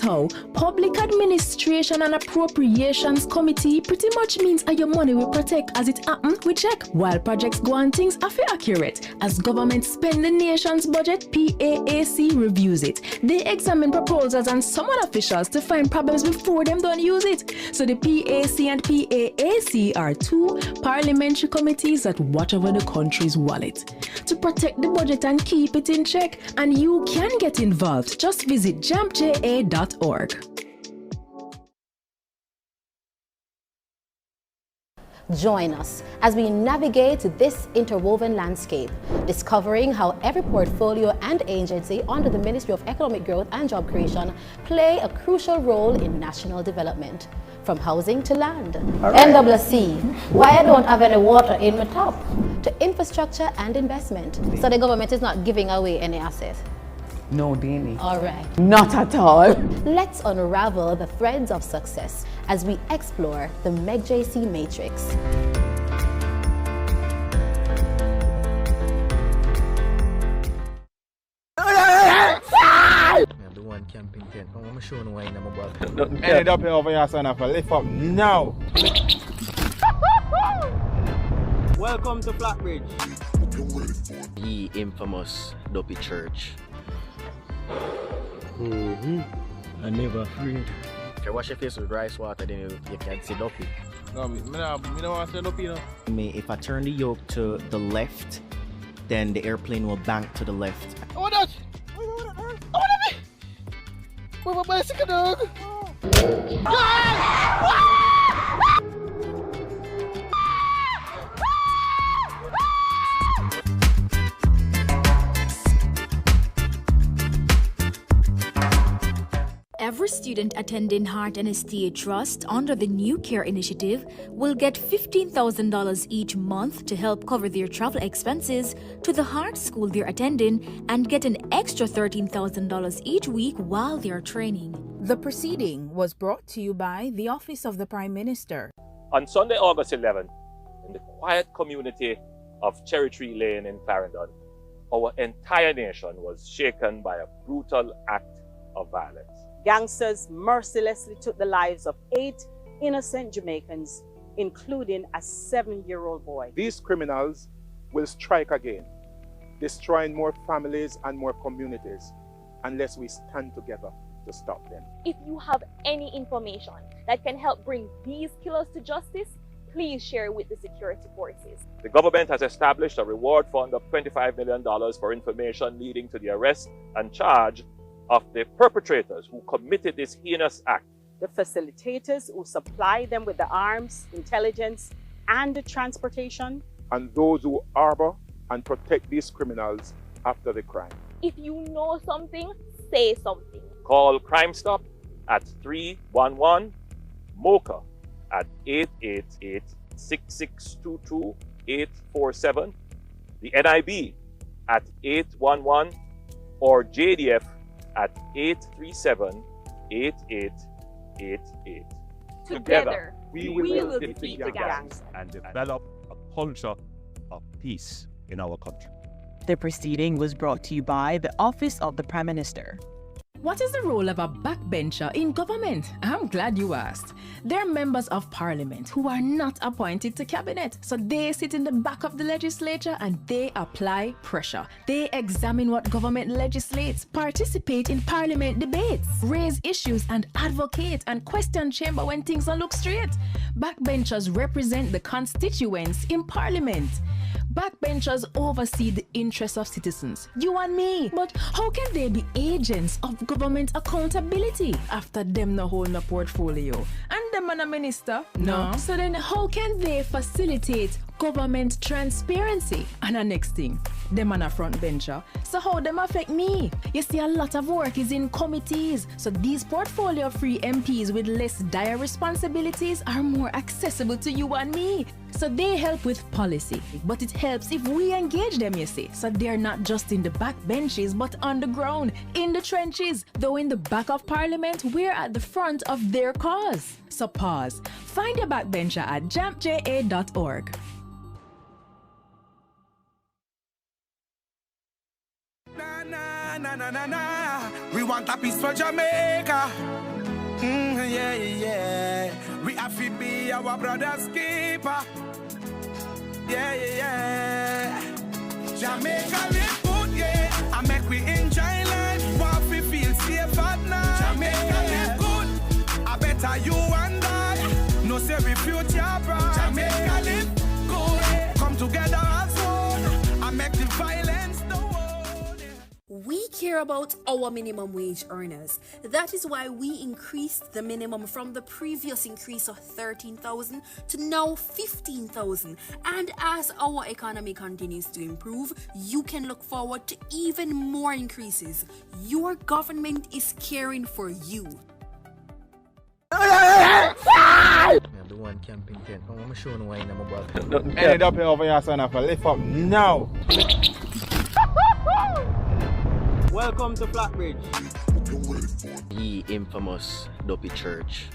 this how Public Administration and Appropriations Committee pretty much means your money will protect as it happen we check. While projects go on things are accurate. As government spend the nation's budget, PAAC reviews it. They examine proposals and summon officials to find problems before them don't use it. So the PAC and PAAC are two parliamentary committees that watch over the country's wallet to protect the budget and keep it in check. And you can get involved. Just visit jampja.org. Join us as we navigate this interwoven landscape, discovering how every portfolio and agency under the Ministry of Economic Growth and Job Creation play a crucial role in national development, from housing to land. Right. NWC, why I don't have any water in my tap, to infrastructure and investment. So the government is not giving away any asset. No, Dini. All right. Not at all. Let's unravel the threads of success as we explore the MEGJC matrix. The one camping tent. I'm gonna show you why I'm about. End up here over here, son of a lift up now. Welcome to Flatbridge. The infamous Dopey Church. I'm never afraid. If you wash your face with rice water, then you can't see Dopey. No, me don't want to see Dopey, no. If I turn the yoke to the left, then the airplane will bank to the left. Oh, that! Oh, that! Where's my bicycle, dog? Every student attending Heart and Estate Trust under the New Care Initiative will get $15,000 each month to help cover their travel expenses to the Heart School they're attending and get an extra $13,000 each week while they're training. The proceeding was brought to you by the Office of the Prime Minister. On Sunday, August 11th, in the quiet community of Cherry Tree Lane in Clarendon, our entire nation was shaken by a brutal act of violence. Gangsters mercilessly took the lives of 8 innocent Jamaicans, including a 7-year-old boy. These criminals will strike again, destroying more families and more communities, unless we stand together to stop them. If you have any information that can help bring these killers to justice, please share with the security forces. The government has established a reward fund of $25 million for information leading to the arrest and charge of the perpetrators who committed this heinous act. The facilitators who supply them with the arms, intelligence, and the transportation. And those who harbor and protect these criminals after the crime. If you know something, say something. Call Crime Stop at 311, MOCA at 888-6622-847, the NIB at 811, or JDF at 837-8888. Together, we will defeat the gangs and develop a culture of peace in our country. The proceeding was brought to you by the Office of the Prime Minister. What is the role of a backbencher in government? I'm glad you asked. They're members of parliament who are not appointed to cabinet. So they sit in the back of the legislature and they apply pressure. They examine what government legislates, participate in parliament debates, raise issues and advocate and question chamber when things don't look straight. Backbenchers represent the constituents in parliament. Backbenchers oversee the interests of citizens, you and me. But how can they be agents of government accountability after them no hold no portfolio? And them and a minister? No. So then how can they facilitate government transparency? And the next thing, them and a front bencher. So how them affect me? You see, a lot of work is in committees. So these portfolio-free MPs with less dire responsibilities are more accessible to you and me. So they help with policy, but it helps if we engage them, you see. So they're not just in the back benches, but on the ground, in the trenches. Though in the back of parliament, we're at the front of their cause. So pause. Find your backbencher at jampja.org. Na na na na na na. We want a peace for Jamaica. Yeah, yeah. We have to be our brother's keeper. Yeah, yeah. Jamaica live good, yeah. I make we enjoy life. What we feel safe at night. Jamaica live good. I better you and I. No say we future bright. Jamaica live good. Come together as one. I make the violence the one. We care about our minimum wage earners. That is why we increased the minimum from the previous increase of 13,000 to now 15,000. And as our economy continues to improve, you can look forward to even more increases. Your government is caring for you. The one camping tent. I'm showing why I'm about. Ended up here over here, son of a lift up now. Welcome to Flatbridge. The infamous Dopey Church.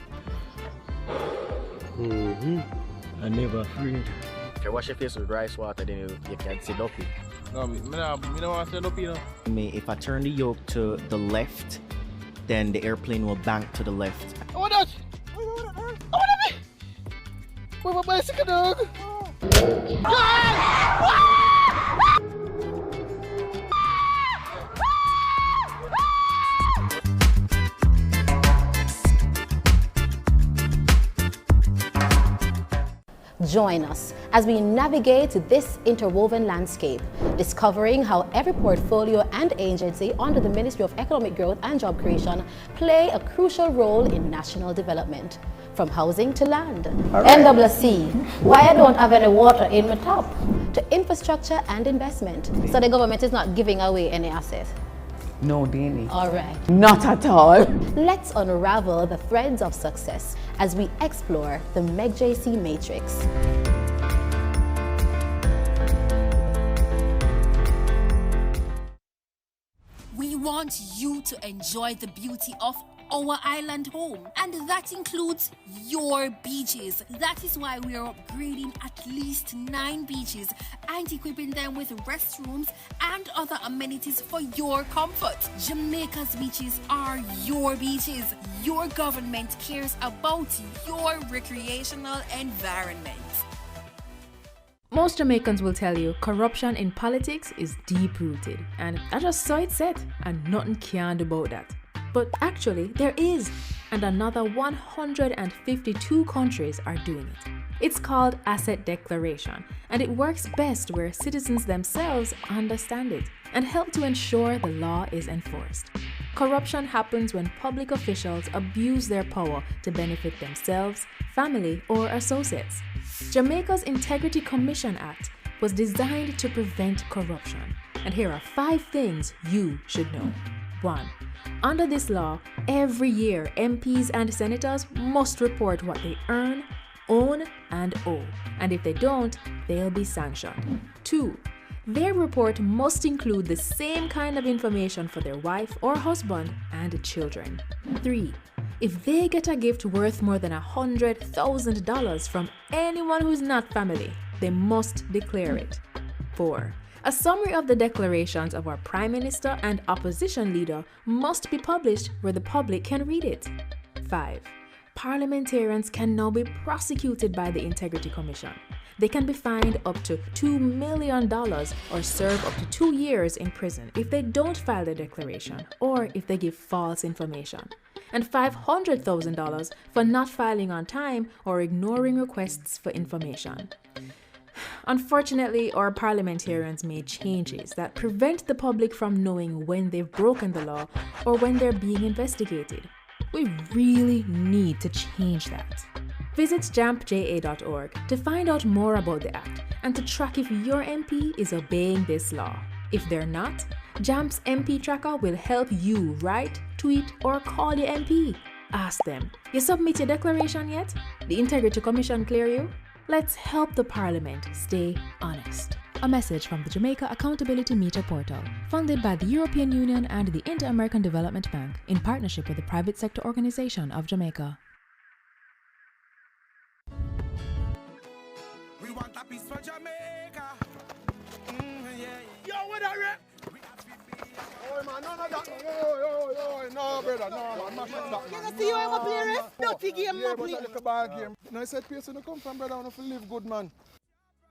I never afraid. If you wash your face with rice water, then you can't see Dopey. No, me don't want to say Dopey, no. If I turn the yoke to the left, then the airplane will bank to the left. Oh, that! Oh, that! Where's my bicycle, dog? Join us as we navigate this interwoven landscape, discovering how every portfolio and agency under the Ministry of Economic Growth and Job Creation play a crucial role in national development, from housing to land. Right. NWC, why I don't have any water in my tap, to infrastructure and investment. So the government is not giving away any assets. No, Danny. All right. Not at all. Let's unravel the threads of success as we explore the MEGJC matrix. We want you to enjoy the beauty of our island home, and that includes your beaches. That is why we are upgrading at least 9 beaches and equipping them with restrooms and other amenities for your comfort. Jamaica's beaches are your beaches. Your government cares about your recreational environment. Most Jamaicans will tell you corruption in politics is deep-rooted, and I just saw it said, and nothing can do about that. But actually, there is, and another 152 countries are doing it. It's called asset declaration, and it works best where citizens themselves understand it and help to ensure the law is enforced. Corruption happens when public officials abuse their power to benefit themselves, family, or associates. Jamaica's Integrity Commission Act was designed to prevent corruption, and here are 5 things you should know. 1. Under this law, every year MPs and senators must report what they earn, own, and owe, and if they don't, they'll be sanctioned. 2. Their report must include the same kind of information for their wife or husband and children. 3. If they get a gift worth more than $100,000 from anyone who's not family, they must declare it. 4. A summary of the declarations of our Prime Minister and opposition leader must be published where the public can read it. 5. Parliamentarians can now be prosecuted by the Integrity Commission. They can be fined up to $2 million or serve up to 2 years in prison if they don't file the declaration or if they give false information, and $500,000 for not filing on time or ignoring requests for information. Unfortunately, our parliamentarians made changes that prevent the public from knowing when they've broken the law or when they're being investigated. We really need to change that. Visit jampja.org to find out more about the act and to track if your MP is obeying this law. If they're not, JAMP's MP Tracker will help you write, tweet, or call your MP. Ask them, you submit your declaration yet? The Integrity Commission clear you? Let's help the Parliament stay honest. A message from the Jamaica Accountability Meter Portal, funded by the European Union and the Inter-American Development Bank in partnership with the Private Sector Organization of Jamaica. We want a peace for Jamaica. Yeah. Yo, what are you? No, brother, no, man, mash up that. You see you ever play ref? Dirty game, yeah, man, but play. like a bad game. No, I said, place when you come from, brother, I want to live good, man.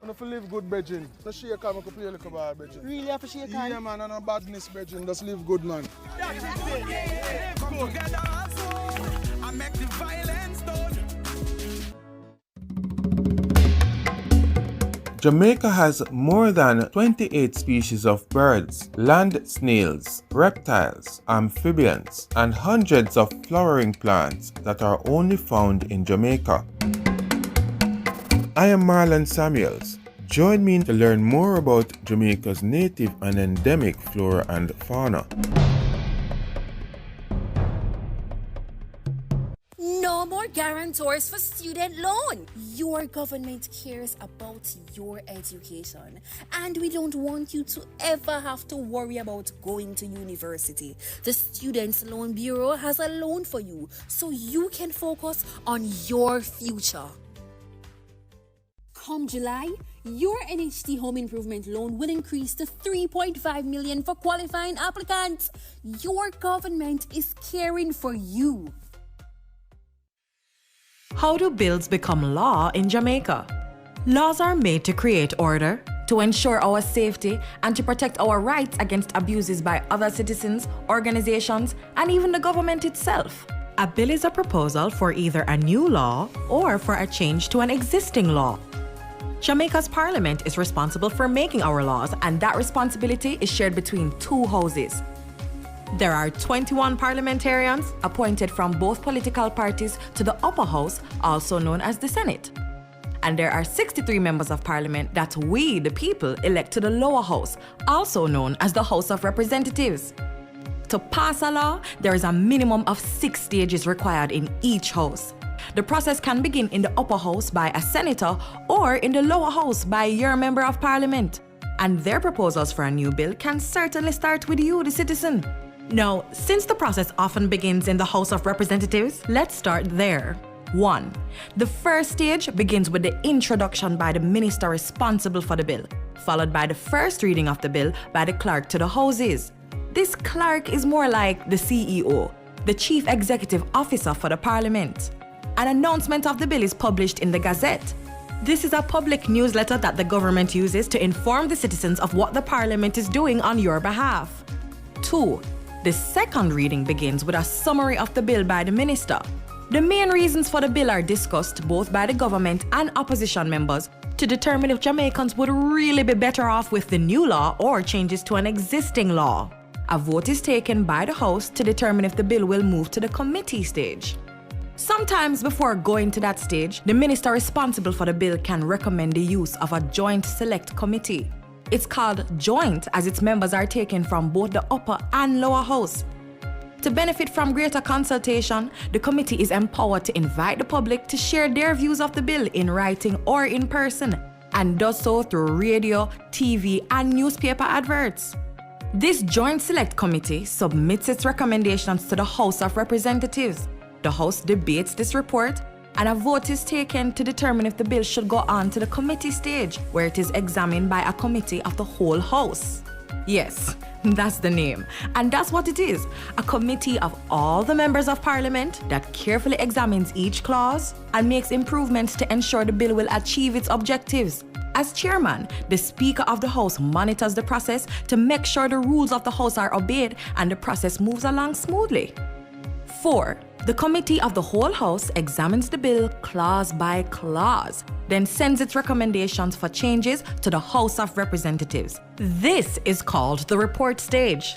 I want to live good, brethren. No shake hand, I can play like a bad, brethren. Really have to shake hand? Yeah, man, and no badness, brethren. Just live good, man. Come together, I make the violence done. Jamaica has more than 28 species of birds, land snails, reptiles, amphibians, and hundreds of flowering plants that are only found in Jamaica. I am Marlon Samuels. Join me to learn more about Jamaica's native and endemic flora and fauna. No more guarantors for student loan. Your government cares about your education, and we don't want you to ever have to worry about going to university. The Students' Loan Bureau has a loan for you, so you can focus on your future. Come July, your NHT home improvement loan will increase to $3.5 million for qualifying applicants. Your government is caring for you. How do bills become law in Jamaica? Laws are made to create order, to ensure our safety, and to protect our rights against abuses by other citizens, organizations, and even the government itself. A bill is a proposal for either a new law or for a change to an existing law. Jamaica's parliament is responsible for making our laws, and that responsibility is shared between two houses. There are 21 parliamentarians appointed from both political parties to the upper house, also known as the Senate. And there are 63 members of parliament that we, the people, elect to the lower house, also known as the House of Representatives. To pass a law, there is a minimum of 6 stages required in each house. The process can begin in the upper house by a senator or in the lower house by your member of parliament. And their proposals for a new bill can certainly start with you, the citizen. Now, since the process often begins in the House of Representatives, let's start there. 1. The first stage begins with the introduction by the minister responsible for the bill, followed by the first reading of the bill by the clerk to the houses. This clerk is more like the CEO, the Chief Executive Officer for the Parliament. An announcement of the bill is published in the Gazette. This is a public newsletter that the government uses to inform the citizens of what the Parliament is doing on your behalf. 2. The second reading begins with a summary of the bill by the minister. The main reasons for the bill are discussed both by the government and opposition members to determine if Jamaicans would really be better off with the new law or changes to an existing law. A vote is taken by the House to determine if the bill will move to the committee stage. Sometimes before going to that stage, the minister responsible for the bill can recommend the use of a joint select committee. It's called joint as its members are taken from both the upper and lower house. To benefit from greater consultation, the committee is empowered to invite the public to share their views of the bill in writing or in person, and does so through radio, TV, and newspaper adverts. This joint select committee submits its recommendations to the House of Representatives. The House debates this report, and a vote is taken to determine if the bill should go on to the committee stage, where it is examined by a committee of the whole House. Yes, that's the name. And that's what it is, a committee of all the members of Parliament that carefully examines each clause and makes improvements to ensure the bill will achieve its objectives. As chairman, the Speaker of the House monitors the process to make sure the rules of the House are obeyed and the process moves along smoothly. 4. The Committee of the whole House examines the bill clause by clause, then sends its recommendations for changes to the House of Representatives. This is called the report stage.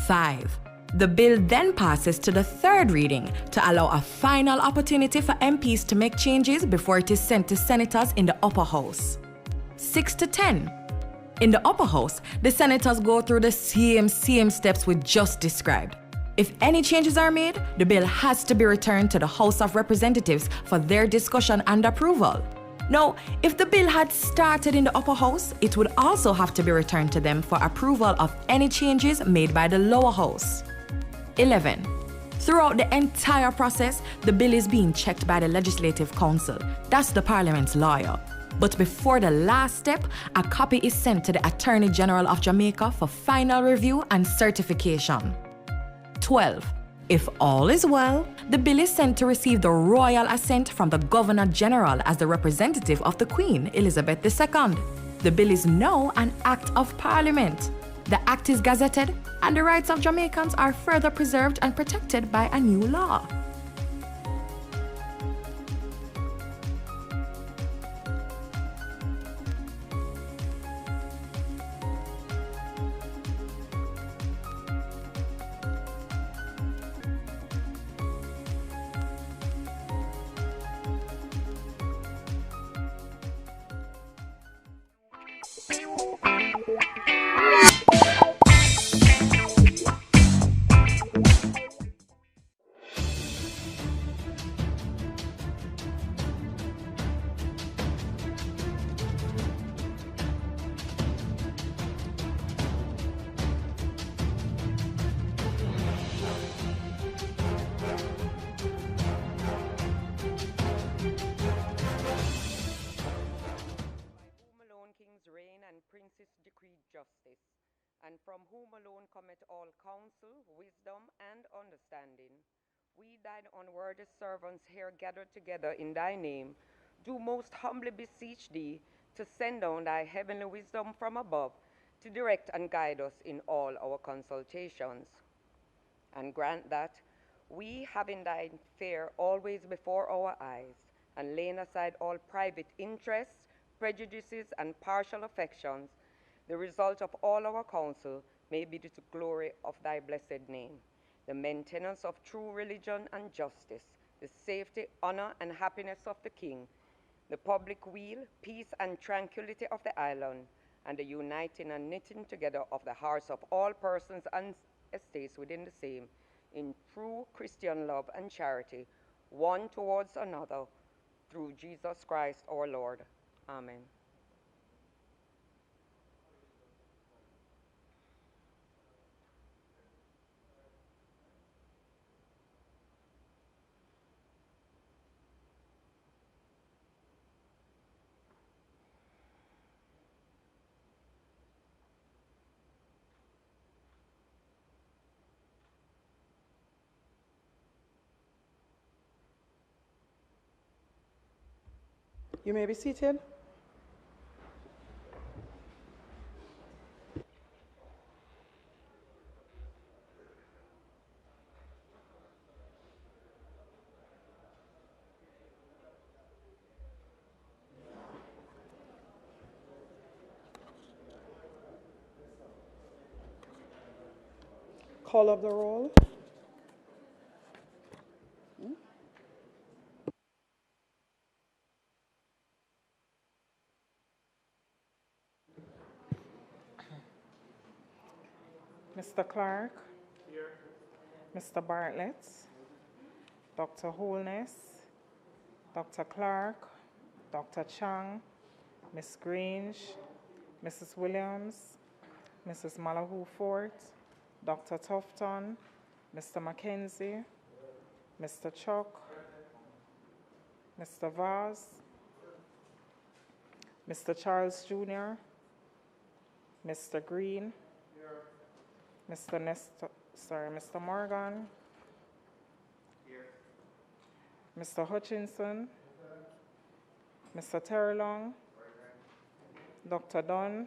5. The bill then passes to the third reading to allow a final opportunity for MPs to make changes before it is sent to senators in the upper house. 6 to 10. In the upper house, the senators go through the same steps we just described. If any changes are made, the bill has to be returned to the House of Representatives for their discussion and approval. Now, if the bill had started in the upper house, it would also have to be returned to them for approval of any changes made by the lower house. 11. Throughout the entire process, the bill is being checked by the Legislative Council. That's the Parliament's lawyer. But before the last step, a copy is sent to the Attorney General of Jamaica for final review and certification. 12. If all is well, the bill is sent to receive the royal assent from the Governor General as the representative of the Queen, Elizabeth II. The bill is now an Act of Parliament. The Act is gazetted, and the rights of Jamaicans are further preserved and protected by a new law. Justice, and from whom alone cometh all counsel, wisdom, and understanding. We, thine unworthy servants, here gathered together in thy name, do most humbly beseech thee to send down thy heavenly wisdom from above to direct and guide us in all our consultations. And grant that we, having thy fear always before our eyes, and laying aside all private interests, prejudices, and partial affections, the result of all our counsel may be to the glory of thy blessed name, the maintenance of true religion and justice, the safety, honor, and happiness of the king, the public weal, peace, and tranquility of the island, and the uniting and knitting together of the hearts of all persons and estates within the same, in true Christian love and charity, one towards another, through Jesus Christ our Lord. Amen. You may be seated. Call of the roll. Mr. Clark. Here. Mr. Bartlett. Dr. Holness. Dr. Clark. Dr. Chang. Ms. Grange. Mrs. Williams. Mrs. Malahoo Fort. Dr. Tufton. Mr. Mackenzie. Mr. Chuck. Mr. Vaz. Mr. Charles Jr. Mr. Green. Mr. Morgan. Here. Mr. Hutchinson. Mr. Terrelong. Dr. Dunn.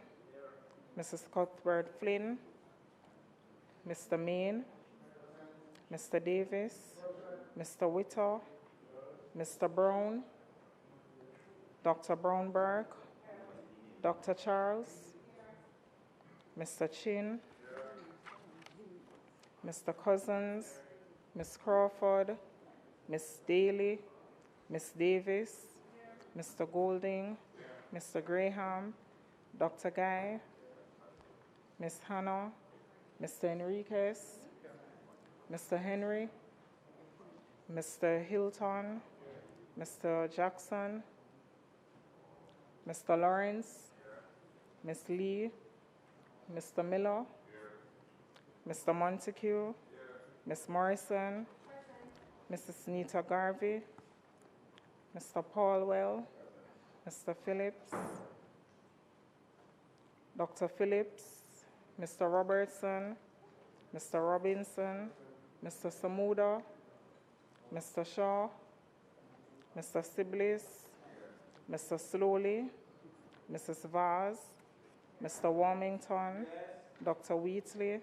Mrs. Cuthbert Flynn. Mr. Main. Mr. Davis. Mr. Whittle. Mr. Brown. Dr. Brownberg. Dr. Charles. Mr. Chin. Mr. Cousins, Ms. Crawford, Ms. Daly, Ms. Davis, Mr. Golding, Mr. Graham, Dr. Guy, Ms. Hannah, Mr. Enriquez, Mr. Henry, Mr. Hilton, Mr. Jackson, Mr. Lawrence, Ms. Lee, Mr. Miller, Mr. Montague, Ms. Morrison, Mrs. Nita Garvey, Mr. Paulwell, Mr. Phillips, Dr. Phillips, Mr. Robertson, Mr. Robinson, Mr. Samuda, Mr. Shaw, Mr. Siblis, Mr. Slowly, Mrs. Vaz, Mr. Warmington, Dr. Wheatley,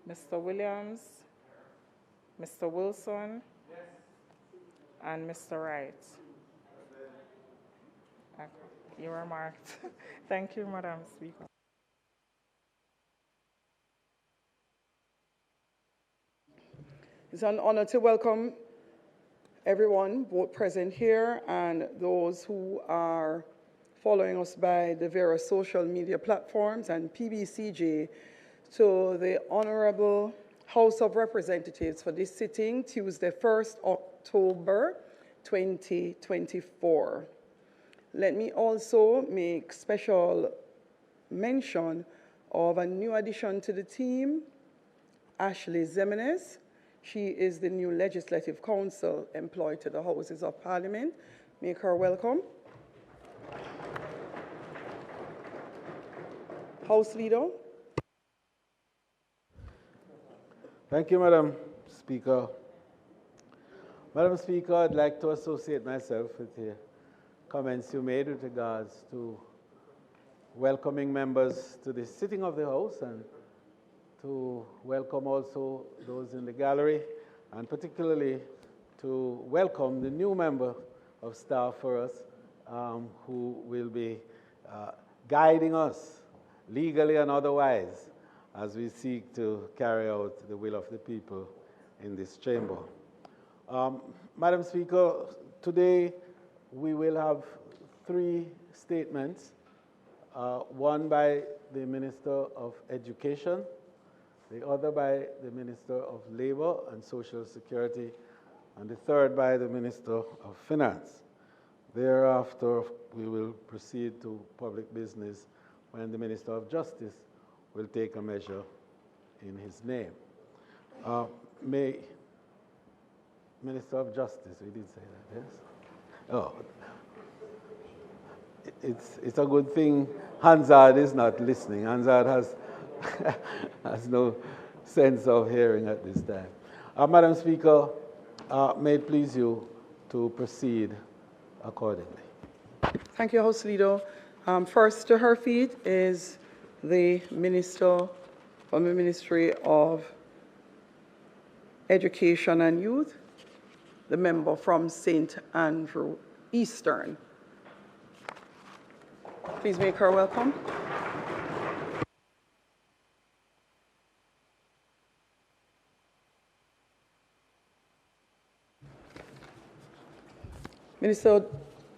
Mr. Williams, Mr. Wilson, and Mr. Wright. Okay. You are marked. Thank you, Madam Speaker. It's an honor to welcome everyone, both present here and those who are following us by the various social media platforms and PBCJ, to the Honorable House of Representatives for this sitting, Tuesday, 1st October 2024. Let me also make special mention of a new addition to the team, Ashley Zimenez. She is the new Legislative Counsel employed to the Houses of Parliament. Make her welcome. House Leader. Thank you, Madam Speaker. Madam Speaker, I'd like to associate myself with the comments you made with regards to welcoming members to the sitting of the House, and to welcome also those in the gallery, and particularly to welcome the new member of staff for us who will be guiding us legally and otherwise as we seek to carry out the will of the people in this chamber. Madam Speaker, today we will have 3 statements, one by the Minister of Education, the other by the Minister of Labor and Social Security, and the third by the Minister of Finance. Thereafter, we will proceed to public business when the Minister of Justice will take a measure in his name. Minister of Justice, we did say that, yes? Oh, it's a good thing Hansard is not listening. Hansard has no sense of hearing at this time. Madam Speaker, may it please you to proceed accordingly. Thank you, House Leader. First to her feet is the Minister from the Ministry of Education and Youth, the member from St. Andrew Eastern. Please make her welcome. Minister,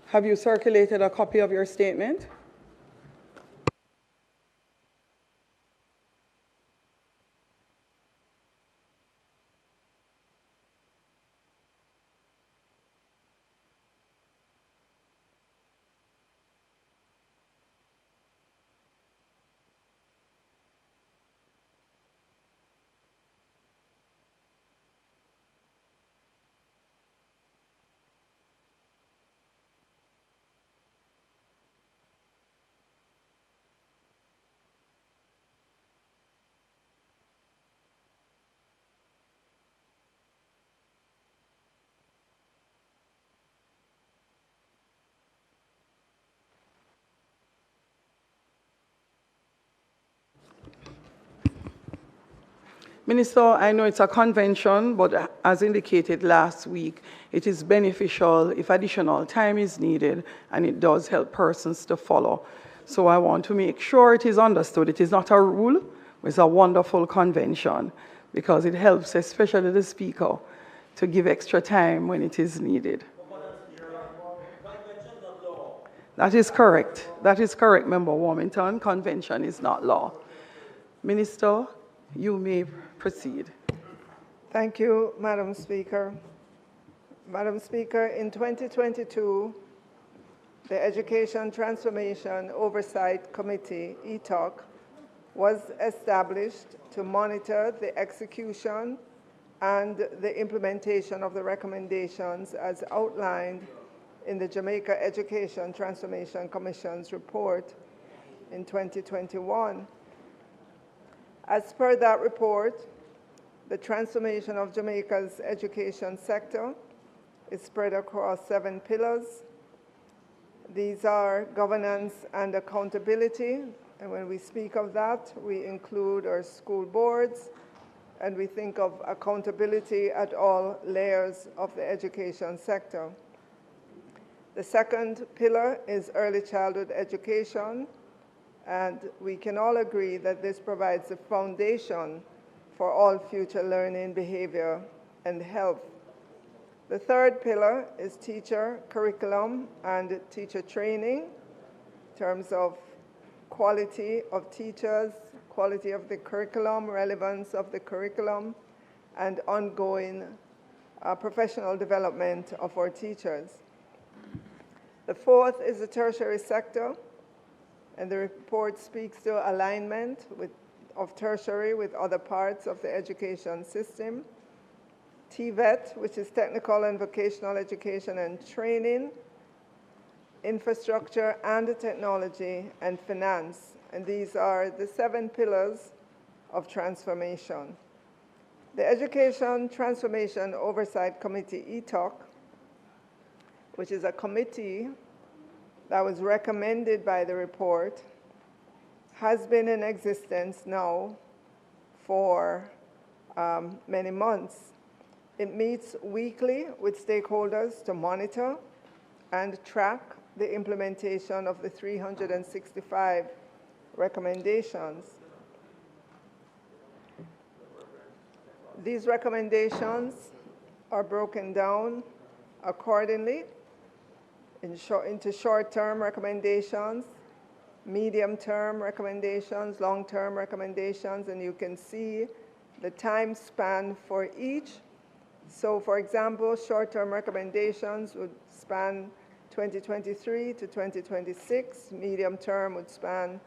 have you circulated a copy of your statement? Minister, I know it's a convention, but as indicated last week, it is beneficial if additional time is needed, and it does help persons to follow. So I want to make sure it is understood. It is not a rule, it's a wonderful convention, because it helps, especially the Speaker, to give extra time when it is needed. That is correct. That is correct, Member Warmington. Convention is not law. Minister, you may proceed. Thank you, Madam Speaker. Madam Speaker, in 2022, the Education Transformation Oversight Committee, ETOC, was established to monitor the execution and the implementation of the recommendations as outlined in the Jamaica Education Transformation Commission's report in 2021. As per that report, the transformation of Jamaica's education sector is spread across 7 pillars. These are governance and accountability, and when we speak of that, we include our school boards, and we think of accountability at all layers of the education sector. The second pillar is early childhood education, and we can all agree that this provides the foundation for all future learning, behavior, and health. The third pillar is teacher curriculum and teacher training in terms of quality of teachers, quality of the curriculum, relevance of the curriculum, and ongoing professional development of our teachers. The fourth is the tertiary sector, and the report speaks to alignment of tertiary with other parts of the education system. TVET, which is technical and vocational education and training, infrastructure and technology, and finance. And these are the 7 pillars of transformation. The Education Transformation Oversight Committee, ETOC, which is a committee that was recommended by the report, has been in existence now for many months. It meets weekly with stakeholders to monitor and track the implementation of the 365 recommendations. These recommendations are broken down accordingly into short-term recommendations, medium-term recommendations, long-term recommendations, and you can see the time span for each. So, for example, short-term recommendations would span 2023 to 2026, medium-term would span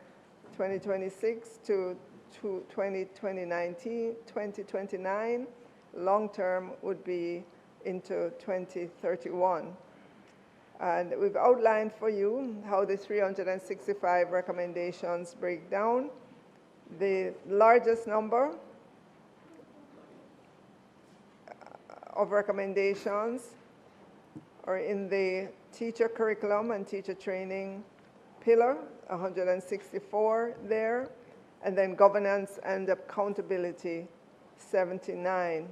2026 to 2029, long-term would be into 2031. And we've outlined for you how the 365 recommendations break down. The largest number of recommendations are in the teacher curriculum and teacher training pillar, 164 there, and then governance and accountability, 79.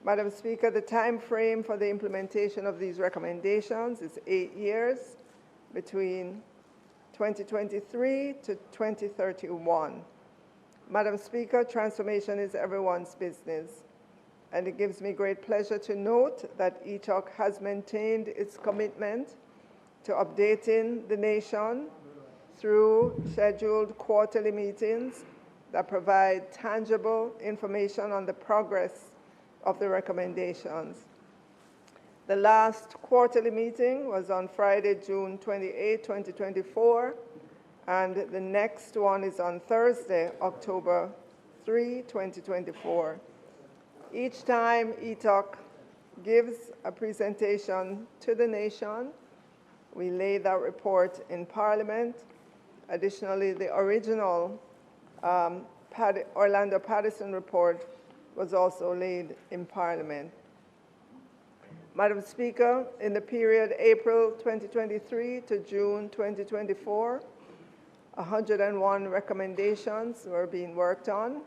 Madam Speaker, the time frame for the implementation of these recommendations is 8 years, between 2023 to 2031. Madam Speaker, transformation is everyone's business, and it gives me great pleasure to note that ETOC has maintained its commitment to updating the nation through scheduled quarterly meetings that provide tangible information on the progress of the recommendations. The last quarterly meeting was on Friday, June 28, 2024, and the next one is on Thursday, October 3, 2024. Each time ETOC gives a presentation to the nation, we lay that report in Parliament. Additionally, the original Orlando Patterson report was also laid in Parliament. Madam Speaker, in the period April 2023 to June 2024, 101 recommendations were being worked on.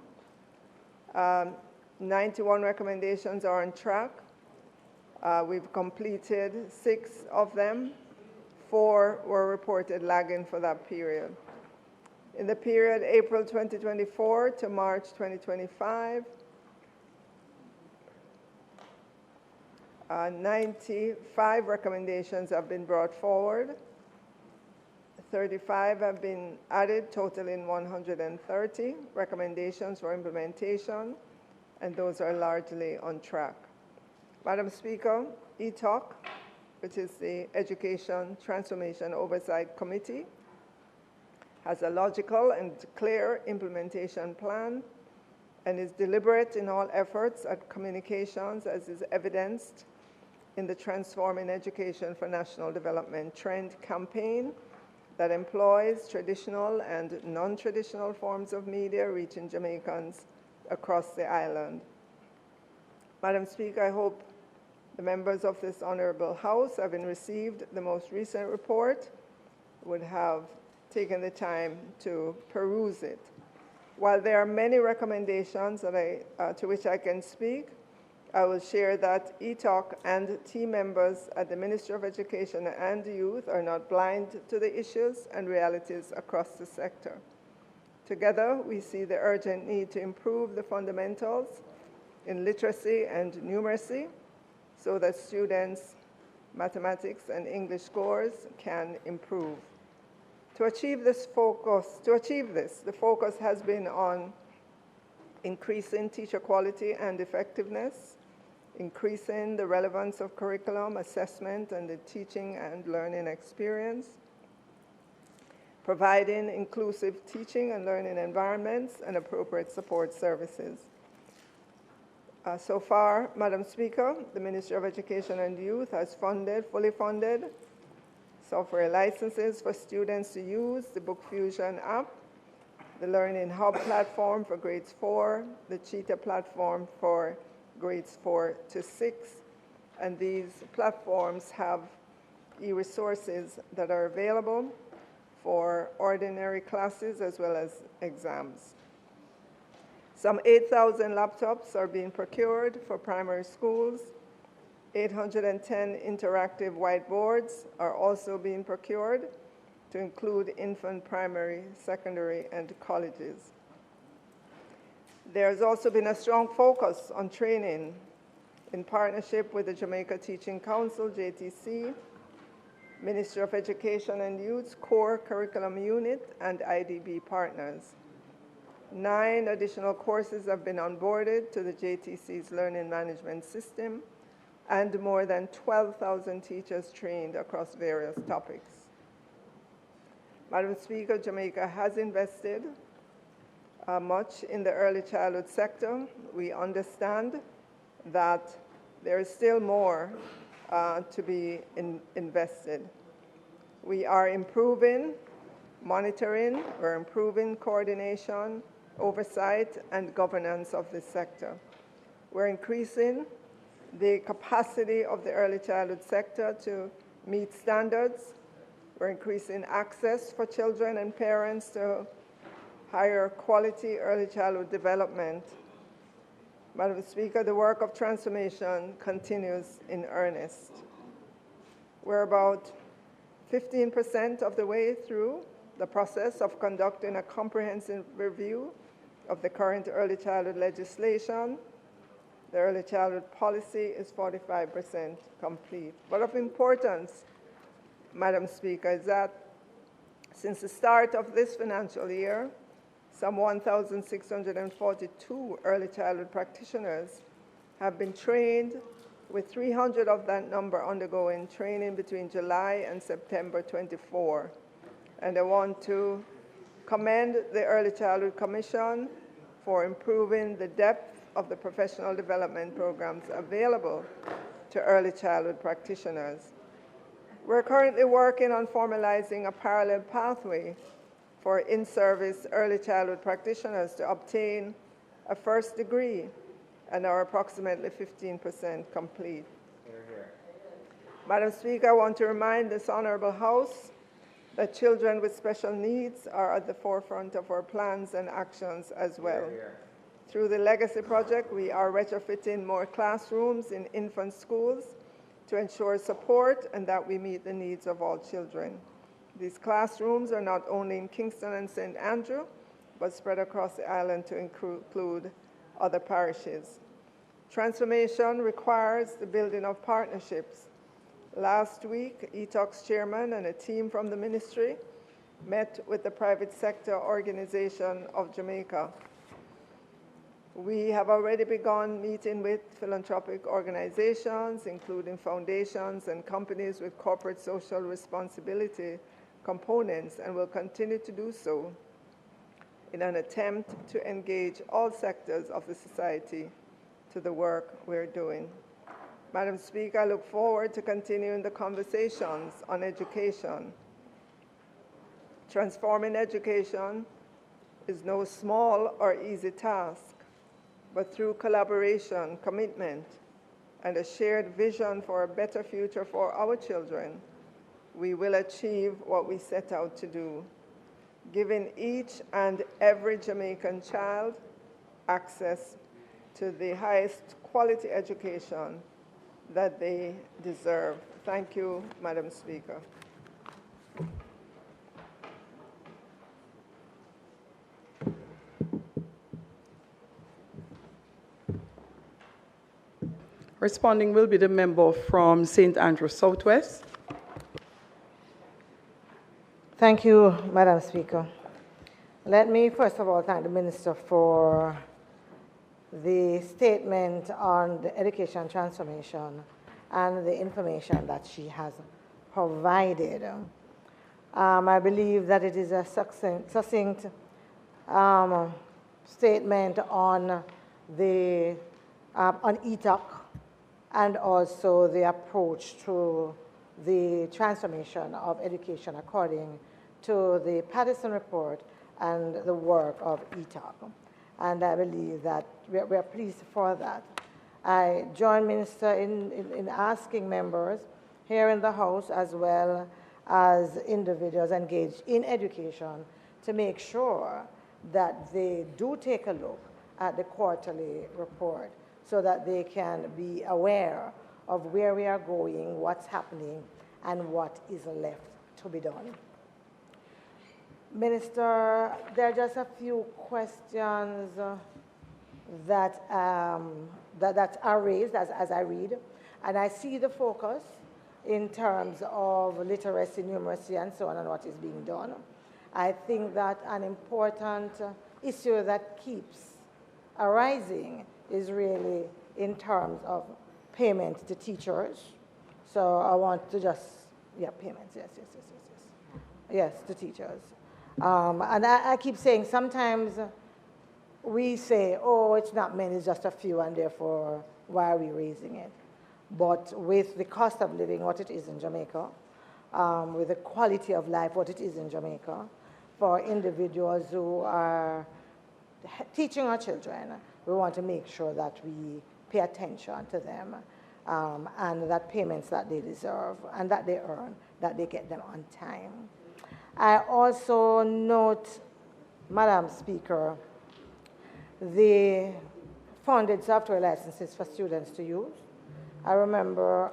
91 recommendations are on track. We've completed 6 of them. 4 were reported lagging for that period. In the period April 2024 to March 2025, 95 recommendations have been brought forward. 35 have been added, totaling 130 recommendations for implementation, and those are largely on track. Madam Speaker, ETOC, which is the Education Transformation Oversight Committee, has a logical and clear implementation plan and is deliberate in all efforts at communications, as is evidenced in the Transforming Education for National Development Trend campaign that employs traditional and non-traditional forms of media reaching Jamaicans across the island. Madam Speaker, I hope the members of this Honourable House, having received the most recent report, would have taken the time to peruse it. While there are many recommendations that to which I can speak, I will share that ETOC and team members at the Ministry of Education and Youth are not blind to the issues and realities across the sector. Together, we see the urgent need to improve the fundamentals in literacy and numeracy so that students' mathematics and English scores can improve. To achieve this, the focus has been on increasing teacher quality and effectiveness, increasing the relevance of curriculum, assessment, and the teaching and learning experience, providing inclusive teaching and learning environments and appropriate support services. So far, Madam Speaker, the Ministry of Education and Youth has fully funded, software licenses for students to use the Book Fusion app, the Learning Hub platform for grades 4, the Cheetah platform for grades 4 to 6, and these platforms have e-resources that are available for ordinary classes as well as exams. Some 8,000 laptops are being procured for primary schools. 810 interactive whiteboards are also being procured to include infant, primary, secondary, and colleges. There's also been a strong focus on training in partnership with the Jamaica Teaching Council, JTC, Ministry of Education and Youth's Core Curriculum Unit, and IDB partners. 9 additional courses have been onboarded to the JTC's learning management system, and more than 12,000 teachers trained across various topics. Madam Speaker, Jamaica has invested much in the early childhood sector. We understand that there is still more to be invested. We are improving monitoring, we're improving coordination, oversight, and governance of this sector. We're increasing the capacity of the early childhood sector to meet standards. We're increasing access for children and parents to higher quality early childhood development. Madam Speaker, the work of transformation continues in earnest. We're about 15% of the way through the process of conducting a comprehensive review of the current early childhood legislation. The early childhood policy is 45% complete. But of importance, Madam Speaker, is that since the start of this financial year, some 1,642 early childhood practitioners have been trained, with 300 of that number undergoing training between July and September 24. And I want to commend the Early Childhood Commission for improving the depth of the professional development programs available to early childhood practitioners. We're currently working on formalizing a parallel pathway for in-service early childhood practitioners to obtain a first degree and are approximately 15% complete. Madam Speaker, I want to remind this Honourable House that children with special needs are at the forefront of our plans and actions as well. Through the Legacy Project, we are retrofitting more classrooms in infant schools to ensure support and that we meet the needs of all children. These classrooms are not only in Kingston and St. Andrew, but spread across the island to include other parishes. Transformation requires the building of partnerships. Last week, ETOC's chairman and a team from the ministry met with the private sector organization of Jamaica. We have already begun meeting with philanthropic organizations, including foundations and companies with corporate social responsibility components, and will continue to do so in an attempt to engage all sectors of the society to the work we're doing. Madam Speaker, I look forward to continuing the conversations on education. Transforming education is no small or easy task, but through collaboration, commitment, and a shared vision for a better future for our children, we will achieve what we set out to do, giving each and every Jamaican child access to the highest quality education that they deserve. Thank you, Madam Speaker. Responding will be the member from St. Andrew Southwest. Thank you, Madam Speaker. Let me first of all thank the Minister for the statement on the education transformation and the information that she has provided. I believe that it is a succinct statement on the on ETOC and also the approach to the transformation of education according to the Patterson report and the work of ETOC. And I believe that we're pleased for that. I join Minister in asking members here in the House as well as individuals engaged in education to make sure that they do take a look at the quarterly report so that they can be aware of where we are going, what's happening, and what is left to be done. Minister, there are just a few questions that are raised as I read, and I see the focus in terms of literacy, numeracy, and so on, and what is being done. I think that an important issue that keeps arising is really in terms of payment to teachers. So I want to just, payments, yes, to teachers. And I keep saying sometimes we say, oh, it's not many, it's just a few, and therefore, why are we raising it? But with the cost of living, what it is in Jamaica, with the quality of life, what it is in Jamaica, for individuals who are teaching our children, we want to make sure that we pay attention to them and that payments that they deserve and that they earn, that they get them on time. I also note, Madam Speaker, the funded software licenses for students to use. I remember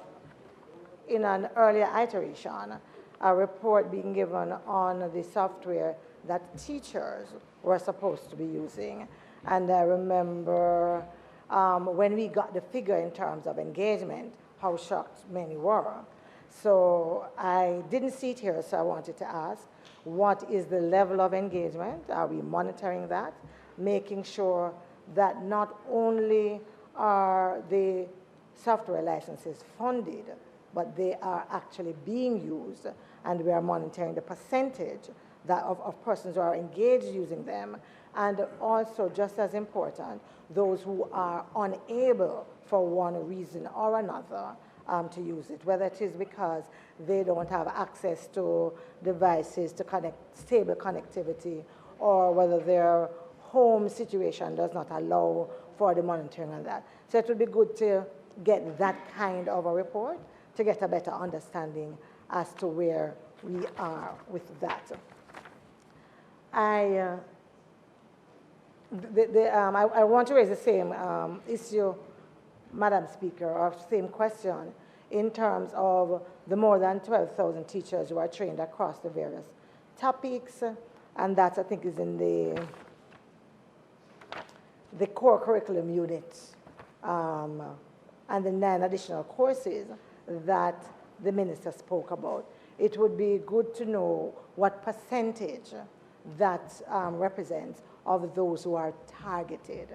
in an earlier iteration, a report being given on the software that teachers were supposed to be using. And I remember when we got the figure in terms of engagement, how shocked many were. So I didn't see it here, so I wanted to ask, what is the level of engagement? Are we monitoring that? Making sure that not only are the software licenses funded, but they are actually being used, and we are monitoring the percentage of persons who are engaged using them, and also, just as important, those who are unable for one reason or another to use it, whether it is because they don't have access to devices to connect, stable connectivity, or whether their home situation does not allow for the monitoring of that. So it would be good to get that kind of a report to get a better understanding as to where we are with that. I want to raise the same issue, Madam Speaker, or same question in terms of the more than 12,000 teachers who are trained across the various topics, and that I think is in the core curriculum unit, and the 9 additional courses that the minister spoke about. It would be good to know what percentage that represents of those who are targeted.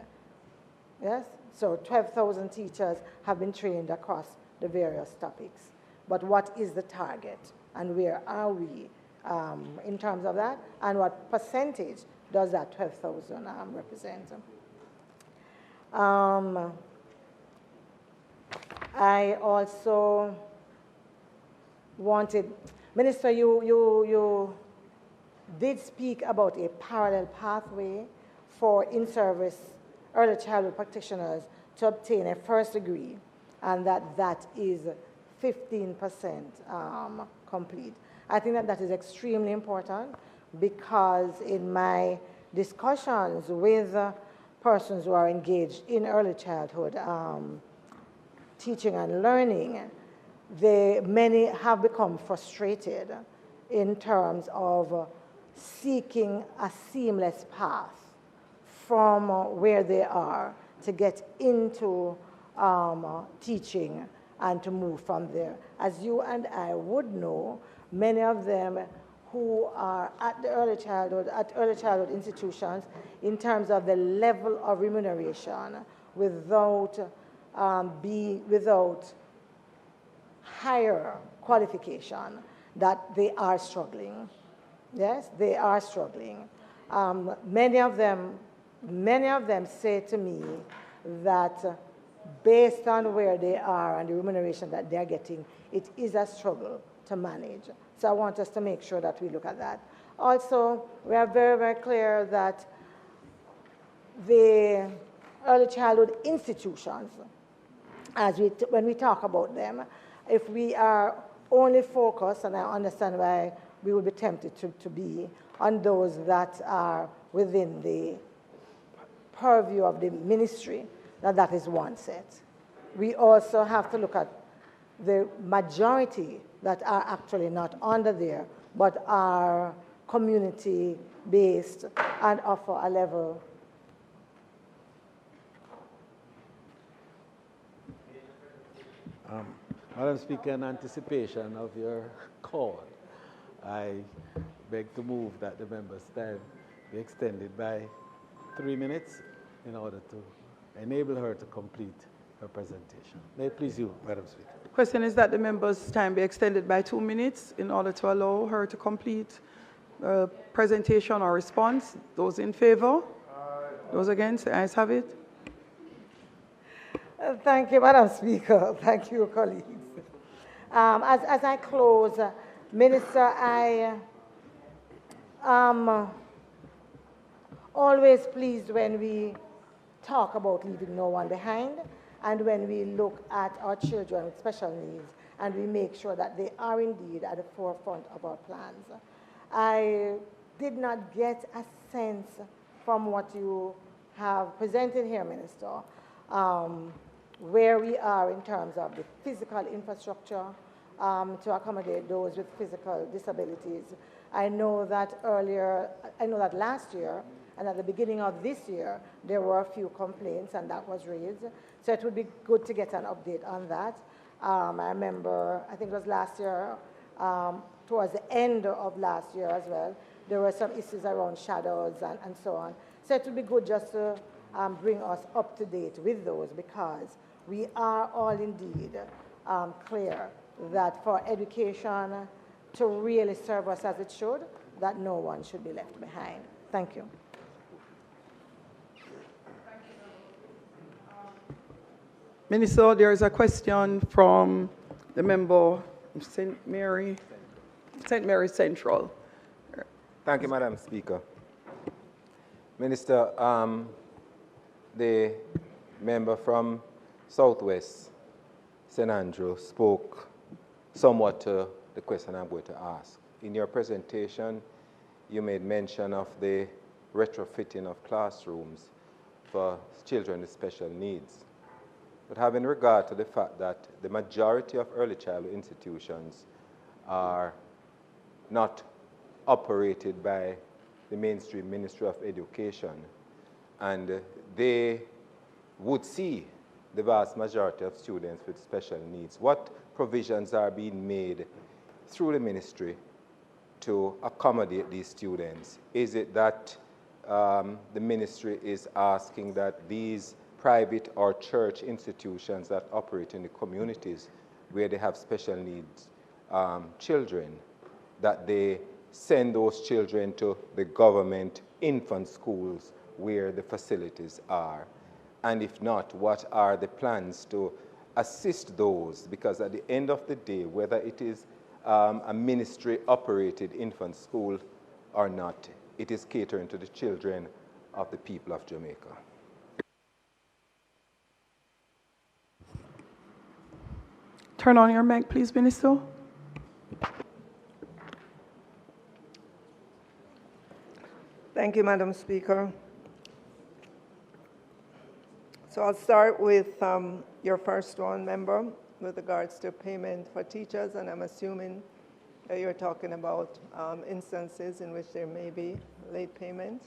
Yes? So 12,000 teachers have been trained across the various topics. But what is the target? And where are we in terms of that? And what percentage does that 12,000 represent? I also wanted, Minister, you did speak about a parallel pathway for in-service early childhood practitioners to obtain a first degree, and that is 15% complete. I think that is extremely important, because in my discussions with persons who are engaged in early childhood teaching and learning, many have become frustrated in terms of seeking a seamless path from where they are to get into teaching and to move from there. As you and I would know, many of them who are at early childhood institutions, in terms of the level of remuneration, without higher qualification, that they are struggling. Yes, they are struggling. Many of them say to me that based on where they are and the remuneration that they're getting, it is a struggle to manage. So I want us to make sure that we look at that. Also, we are very, very clear that the early childhood institutions, when we talk about them, if we are only focused, and I understand why we would be tempted to be, on those that are within the purview of the ministry, that is one set. We also have to look at the majority that are actually not under there, but are community-based and offer a level. Madam Speaker, in anticipation of your call, I beg to move that the member's time be extended by 3 minutes in order to enable her to complete her presentation. May it please you, Madam Speaker. The question is that the member's time be extended by 2 minutes in order to allow her to complete presentation or response. Those in favor? Those against? The ayes have it. Thank you, Madam Speaker. Thank you, colleagues. As I close, Minister, I am always pleased when we talk about leaving no one behind, and when we look at our children with special needs, and we make sure that they are indeed at the forefront of our plans. I did not get a sense from what you have presented here, Minister, where we are in terms of the physical infrastructure to accommodate those with physical disabilities. I know that last year and at the beginning of this year, there were a few complaints, and that was raised. So it would be good to get an update on that. I remember, I think it was last year, towards the end of last year as well, there were some issues around shadows and so on. So it would be good just to bring us up to date with those, because we are all indeed clear that for education to really serve us as it should, that no one should be left behind. Thank you. Minister, there is a question from the member of St. Mary Central. Thank you, Madam Speaker. Minister, the member from Southwest St. Andrew spoke somewhat to the question I'm going to ask. In your presentation, you made mention of the retrofitting of classrooms for children with special needs. But having regard to the fact that the majority of early childhood institutions are not operated by the mainstream Ministry of Education, and they would see the vast majority of students with special needs, what provisions are being made through the ministry to accommodate these students? Is it that the ministry is asking that these private or church institutions that operate in the communities where they have special needs children, that they send those children to the government infant schools where the facilities are? And if not, what are the plans to assist those, because at the end of the day, whether it is a ministry-operated infant school or not, it is catering to the children of the people of Jamaica. Turn on your mic, please, Minister. Thank you, Madam Speaker. So I'll start with your first one, member, with regards to payment for teachers, and I'm assuming that you're talking about instances in which there may be late payment.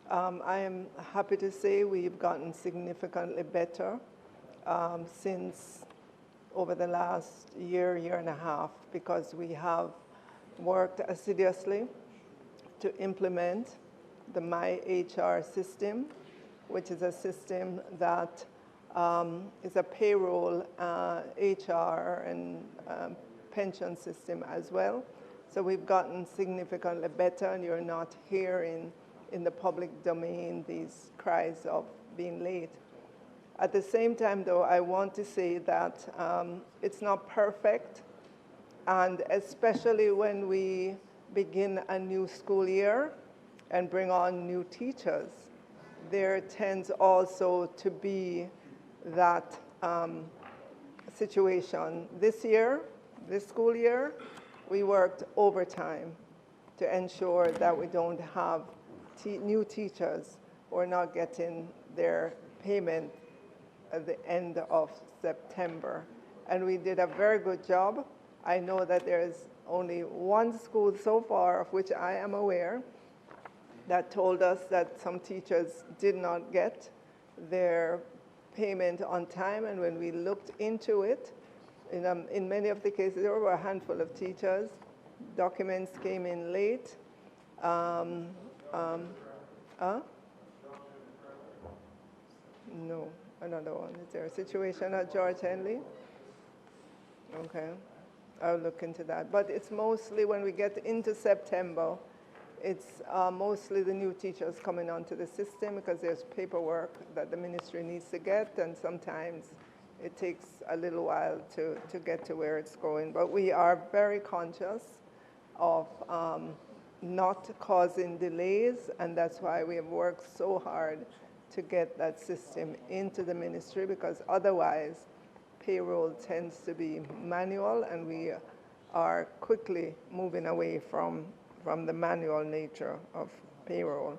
I am happy to say we've gotten significantly better since over the last year and a half, because we have worked assiduously to implement the My HR system, which is a system that is a payroll, HR, and pension system as well. So we've gotten significantly better, and you're not hearing in the public domain these cries of being late. At the same time, though, I want to say that it's not perfect, and especially when we begin a new school year and bring on new teachers, there tends also to be that situation. This school year, we worked overtime to ensure that we don't have new teachers who are not getting their payment at the end of September. And we did a very good job. I know that there's only one school so far, of which I am aware, that told us that some teachers did not get their payment on time. And when we looked into it, in many of the cases, there were a handful of teachers. Documents came in late. No, another one. Is there a situation at George Henley? Okay, I'll look into that. But it's mostly when we get into September, it's mostly the new teachers coming onto the system, because there's paperwork that the ministry needs to get, and sometimes it takes a little while to get to where it's going. But we are very conscious of not causing delays, and that's why we have worked so hard to get that system into the ministry, because otherwise payroll tends to be manual, and we are quickly moving away from the manual nature of payroll.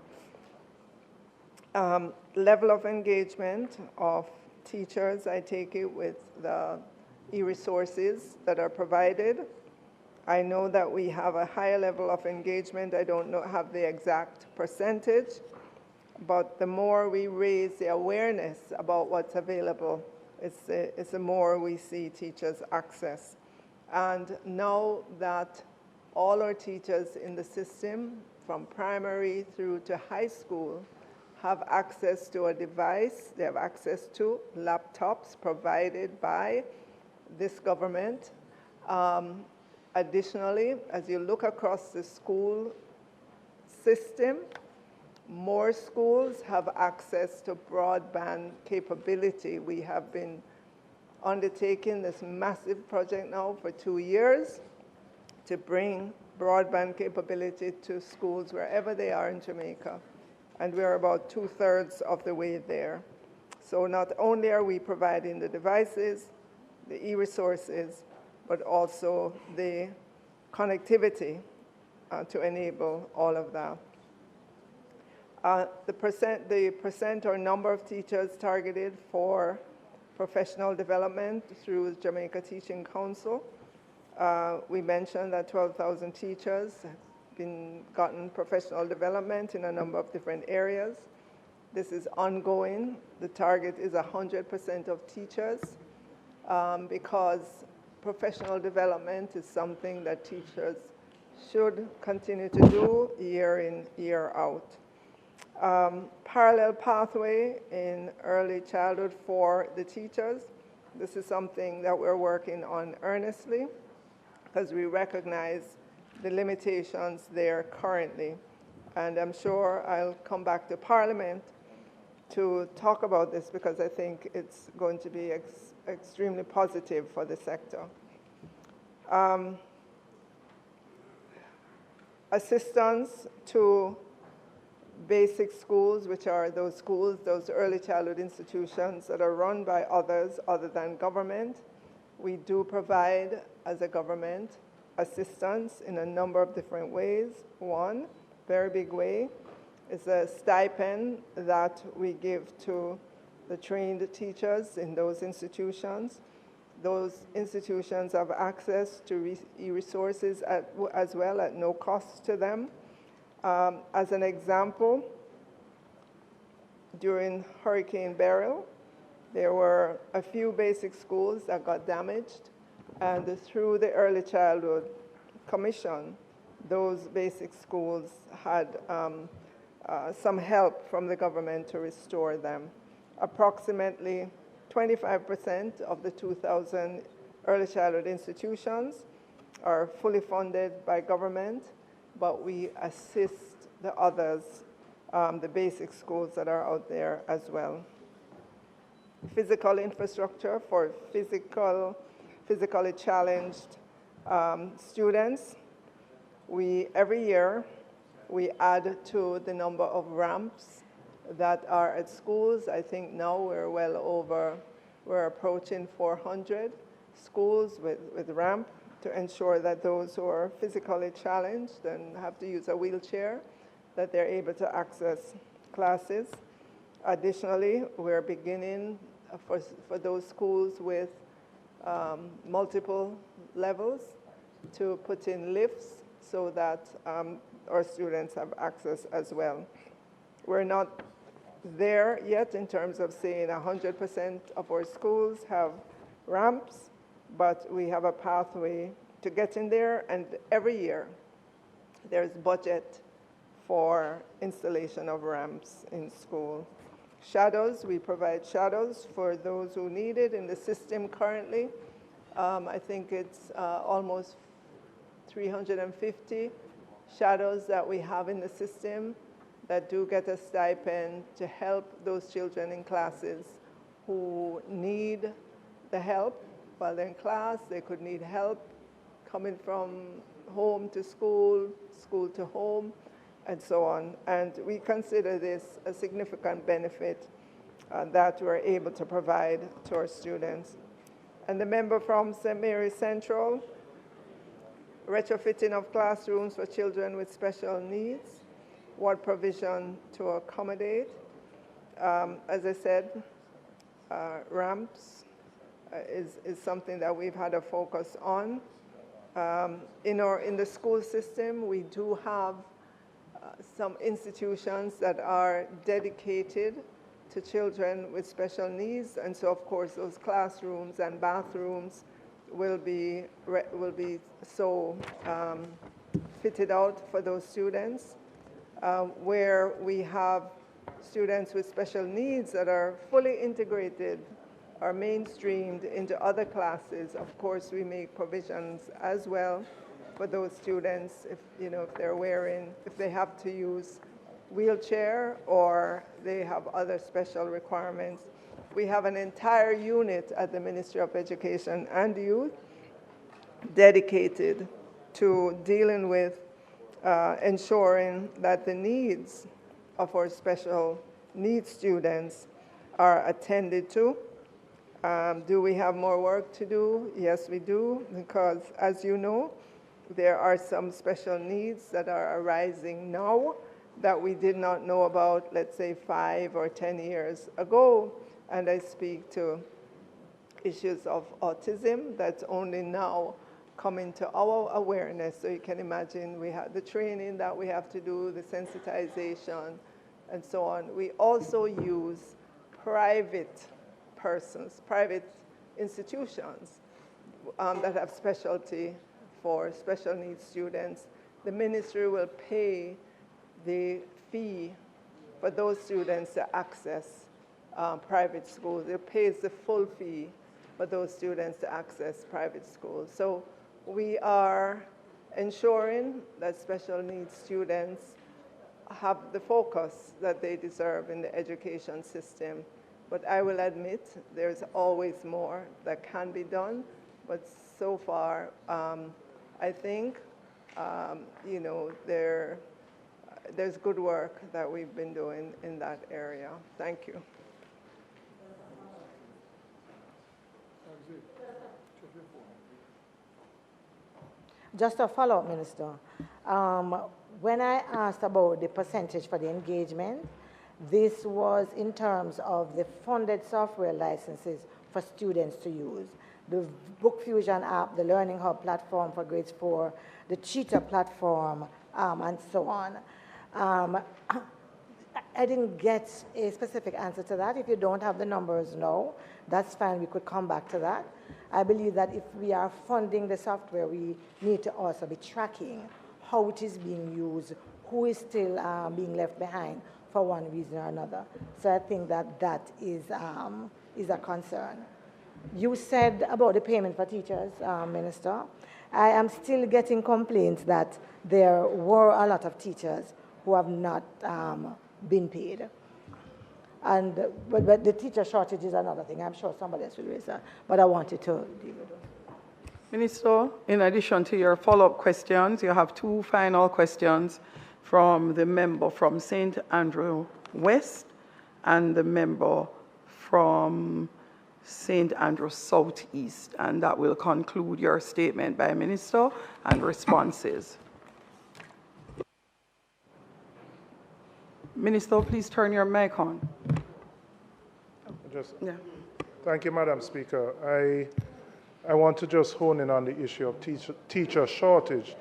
Level of engagement of teachers, I take it with the e-resources that are provided. I know that we have a higher level of engagement. I don't have the exact percentage, but the more we raise the awareness about what's available, it's the more we see teachers access. And now that all our teachers in the system, from primary through to high school, have access to a device, they have access to laptops provided by this government. Additionally, as you look across the school system, more schools have access to broadband capability. We have been undertaking this massive project now for 2 years to bring broadband capability to schools wherever they are in Jamaica. And we're about 2/3 of the way there. So not only are we providing the devices, the e-resources, but also the connectivity to enable all of that. The percent or number of teachers targeted for professional development through Jamaica Teaching Council. We mentioned that 12,000 teachers have gotten professional development in a number of different areas. This is ongoing. The target is 100% of teachers because professional development is something that teachers should continue to do year in, year out. Parallel pathway in early childhood for the teachers. This is something that we're working on earnestly, because we recognize the limitations there currently. And I'm sure I'll come back to Parliament to talk about this, because I think it's going to be extremely positive for the sector. Assistance to basic schools, which are those schools, those early childhood institutions that are run by others other than government. We do provide, as a government, assistance in a number of different ways. One very big way is a stipend that we give to the trained teachers in those institutions. Those institutions have access to resources as well at no cost to them. As an example, during Hurricane Beryl, there were a few basic schools that got damaged, and through the Early Childhood Commission, those basic schools had some help from the government to restore them. Approximately 25% of the 2,000 early childhood institutions are fully funded by government, but we assist the others, the basic schools that are out there as well. Physical infrastructure for physically challenged students. Every year, we add to the number of ramps that are at schools. I think now we're approaching 400 schools with ramp to ensure that those who are physically challenged and have to use a wheelchair, that they're able to access classes. Additionally, we're beginning for those schools with multiple levels to put in lifts so that our students have access as well. We're not there yet in terms of saying 100% of our schools have ramps, but we have a pathway to get in there, and every year there's budget for installation of ramps in school. Shadows, we provide shadows for those who need it in the system currently. I think it's almost 350 shadows that we have in the system that do get a stipend to help those children in classes who need the help while they're in class. They could need help coming from home to school, school to home, and so on. And we consider this a significant benefit that we're able to provide to our students. And the member from St. Mary's Central, retrofitting of classrooms for children with special needs, what provision to accommodate. As I said, ramps is something that we've had a focus on. In the school system, we do have some institutions that are dedicated to children with special needs, and so of course those classrooms and bathrooms will be so fitted out for those students. Where we have students with special needs that are fully integrated, are mainstreamed into other classes, of course we make provisions as well for those students if they have to use wheelchair or they have other special requirements. We have an entire unit at the Ministry of Education and Youth dedicated to dealing with ensuring that the needs of our special needs students are attended to. Do we have more work to do? Yes, we do, because as you know, there are some special needs that are arising now that we did not know about, let's say, 5 or 10 years ago. And I speak to issues of autism that's only now coming to our awareness. So you can imagine we have the training that we have to do, the sensitization, and so on. We also use private persons, private institutions that have specialty for special needs students. The ministry will pay the fee for those students to access private schools. It pays the full fee for those students to access private schools. So we are ensuring that special needs students have the focus that they deserve in the education system But I will admit there's always more that can be done. But so far, I think, you know, there's good work that we've been doing in that area. Thank you. Just a follow-up, Minister. When I asked about the percentage for the engagement, this was in terms of the funded software licenses for students to use. The Book Fusion app, the Learning Hub platform for grades 4, the Cheetah platform, and so on. I didn't get a specific answer to that. If you don't have the numbers now, that's fine. We could come back to that. I believe that if we are funding the software, we need to also be tracking how it is being used, who is still being left behind for one reason or another. So I think that that is a concern. You said about the payment for teachers, Minister. I am still getting complaints that there were a lot of teachers who have not been paid. And, but the teacher shortage is another thing. I'm sure somebody else will raise that, but I wanted to deal with it. Minister, in addition to your follow-up questions, you have two final questions from the member from St. Andrew West and the member from St. Andrew Southeast, and that will conclude your statement by Minister and responses. Minister, please turn your mic on. Thank you, Madam Speaker. I want to just hone in on the issue of teacher shortage.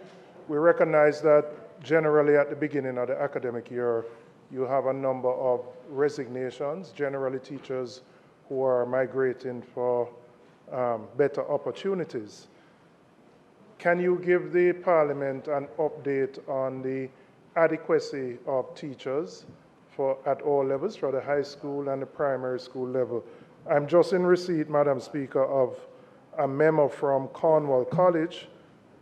We recognize that generally at the beginning of the academic year, you have a number of resignations, generally teachers who are migrating for better opportunities. Can you give the Parliament an update on the adequacy of teachers at all levels, for the high school and the primary school level? I'm just in receipt, Madam Speaker, of a memo from Cornwall College,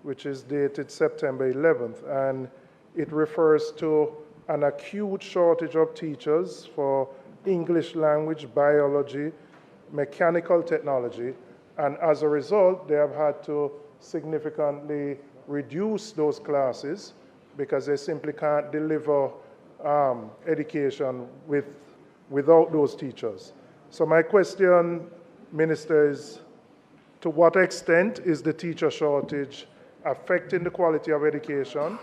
which is dated September 11th, and it refers to an acute shortage of teachers for English language, biology, mechanical technology, and as a result, they have had to significantly reduce those classes because they simply can't deliver education without those teachers. So my question, Minister, is to what extent is the teacher shortage affecting the quality of education,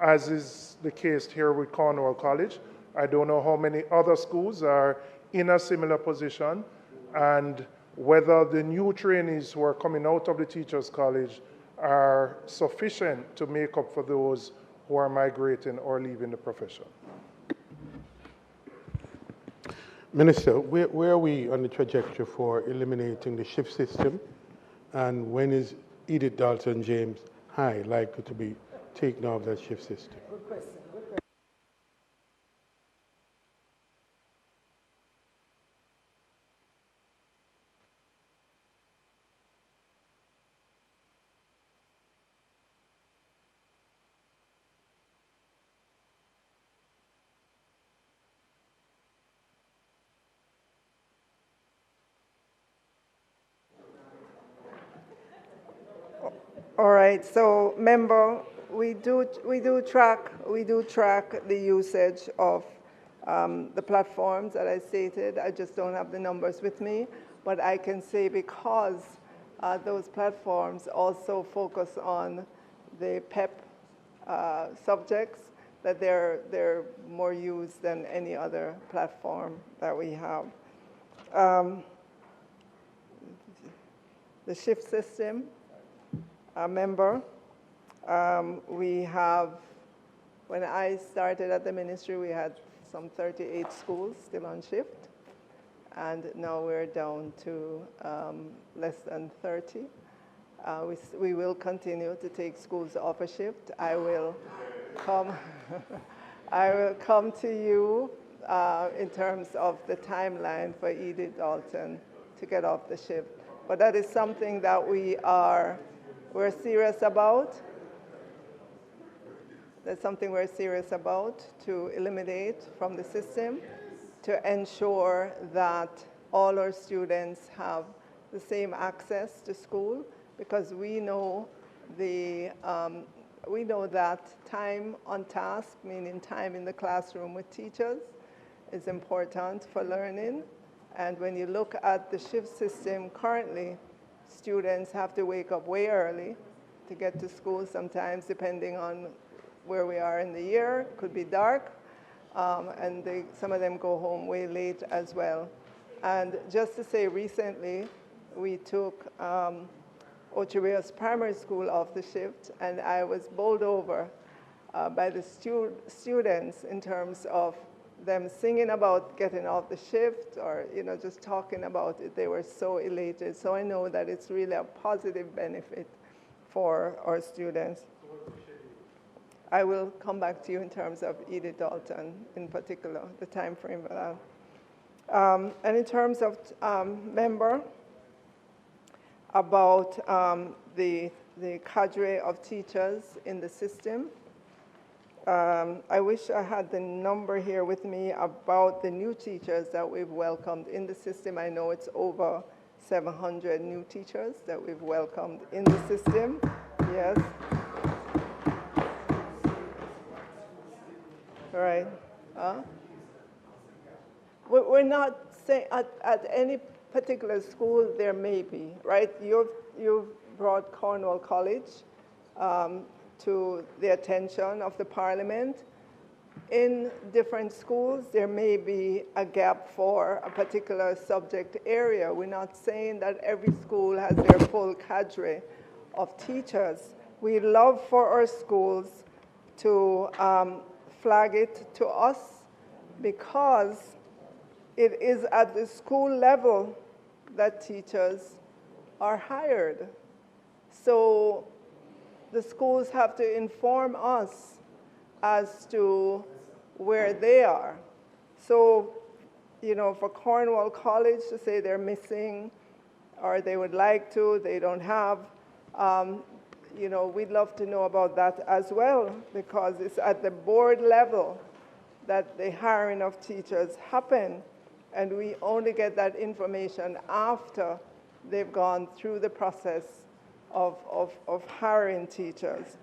as is the case here with Cornwall College? I don't know how many other schools are in a similar position, and whether the new trainees who are coming out of the Teachers College are sufficient to make up for those who are migrating or leaving the profession. Minister, where are we on the trajectory for eliminating the shift system, and when is Edith Dalton James High likely to be taken off that shift system? Good question. All right, so member, we do track the usage of the platforms that I stated. I just don't have the numbers with me, but I can say because those platforms also focus on the PEP subjects, that they're more used than any other platform that we have. The shift system. Member, we have, when I started at the ministry, we had some 38 schools still on shift, and now we're down to less than 30. We will continue to take schools off a shift. I will come to you in terms of the timeline for Edith Dalton to get off the shift. But that is something that we're serious about. That's something we're serious about to eliminate from the system. to ensure that all our students have the same access to school, because we know that time on task, meaning time in the classroom with teachers, is important for learning. And when you look at the shift system currently, students have to wake up way early to get to school, sometimes depending on where we are in the year. It could be dark, and some of them go home way late as well. And just to say, recently, we took Ocho Rios Primary School off the shift, and I was bowled over by the students in terms of them singing about getting off the shift, or just talking about it. They were so elated. So I know that it's really a positive benefit for our students. I will come back to you in terms of Edith Dalton in particular, the time frame for that. And in terms of member, about the cadre of teachers in the system, I wish I had the number here with me about the new teachers that we've welcomed in the system. I know it's over 700 new teachers that we've welcomed in the system. Yes. All right. We're not saying at any particular school there may be, right? You've brought Cornwall College to the attention of the Parliament. In different schools, there may be a gap for a particular subject area. We're not saying that every school has their full cadre of teachers. We love for our schools to flag it to us, because it is at the school level that teachers are hired. So the schools have to inform us as to where they are. So, for Cornwall College to say they're missing, or they would like to, they don't have, we'd love to know about that as well, because it's at the board level that the hiring of teachers happen, and we only get that information after they've gone through the process of hiring teachers.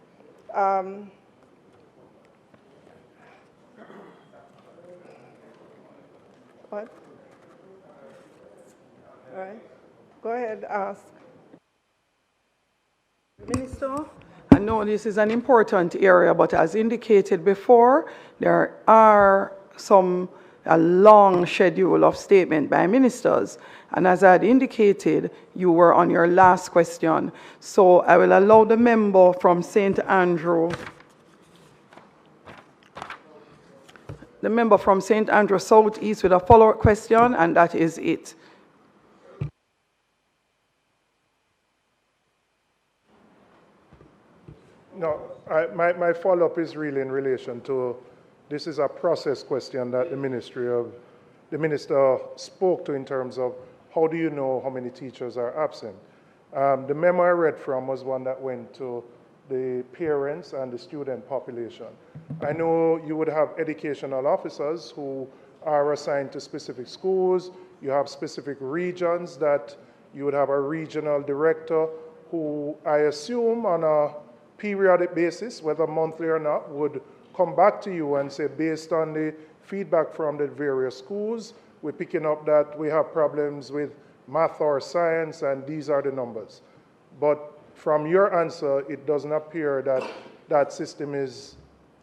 What? All right. Go ahead, ask. Minister, I know this is an important area, but as indicated before, there are a long schedule of statement by ministers. And as I had indicated, you were on your last question. So I will allow the member from St. Andrew, Southeast with a follow-up question, and that is it. No, my follow-up is really in relation to, this is a process question that the minister spoke to in terms of how do you know how many teachers are absent. The memo I read from was one that went to the parents and the student population. I know you would have educational officers who are assigned to specific schools. You have specific regions that you would have a regional director who, I assume on a periodic basis, whether monthly or not, would come back to you and say, based on the feedback from the various schools, we're picking up that we have problems with math or science, and these are the numbers. But from your answer, it doesn't appear that that system is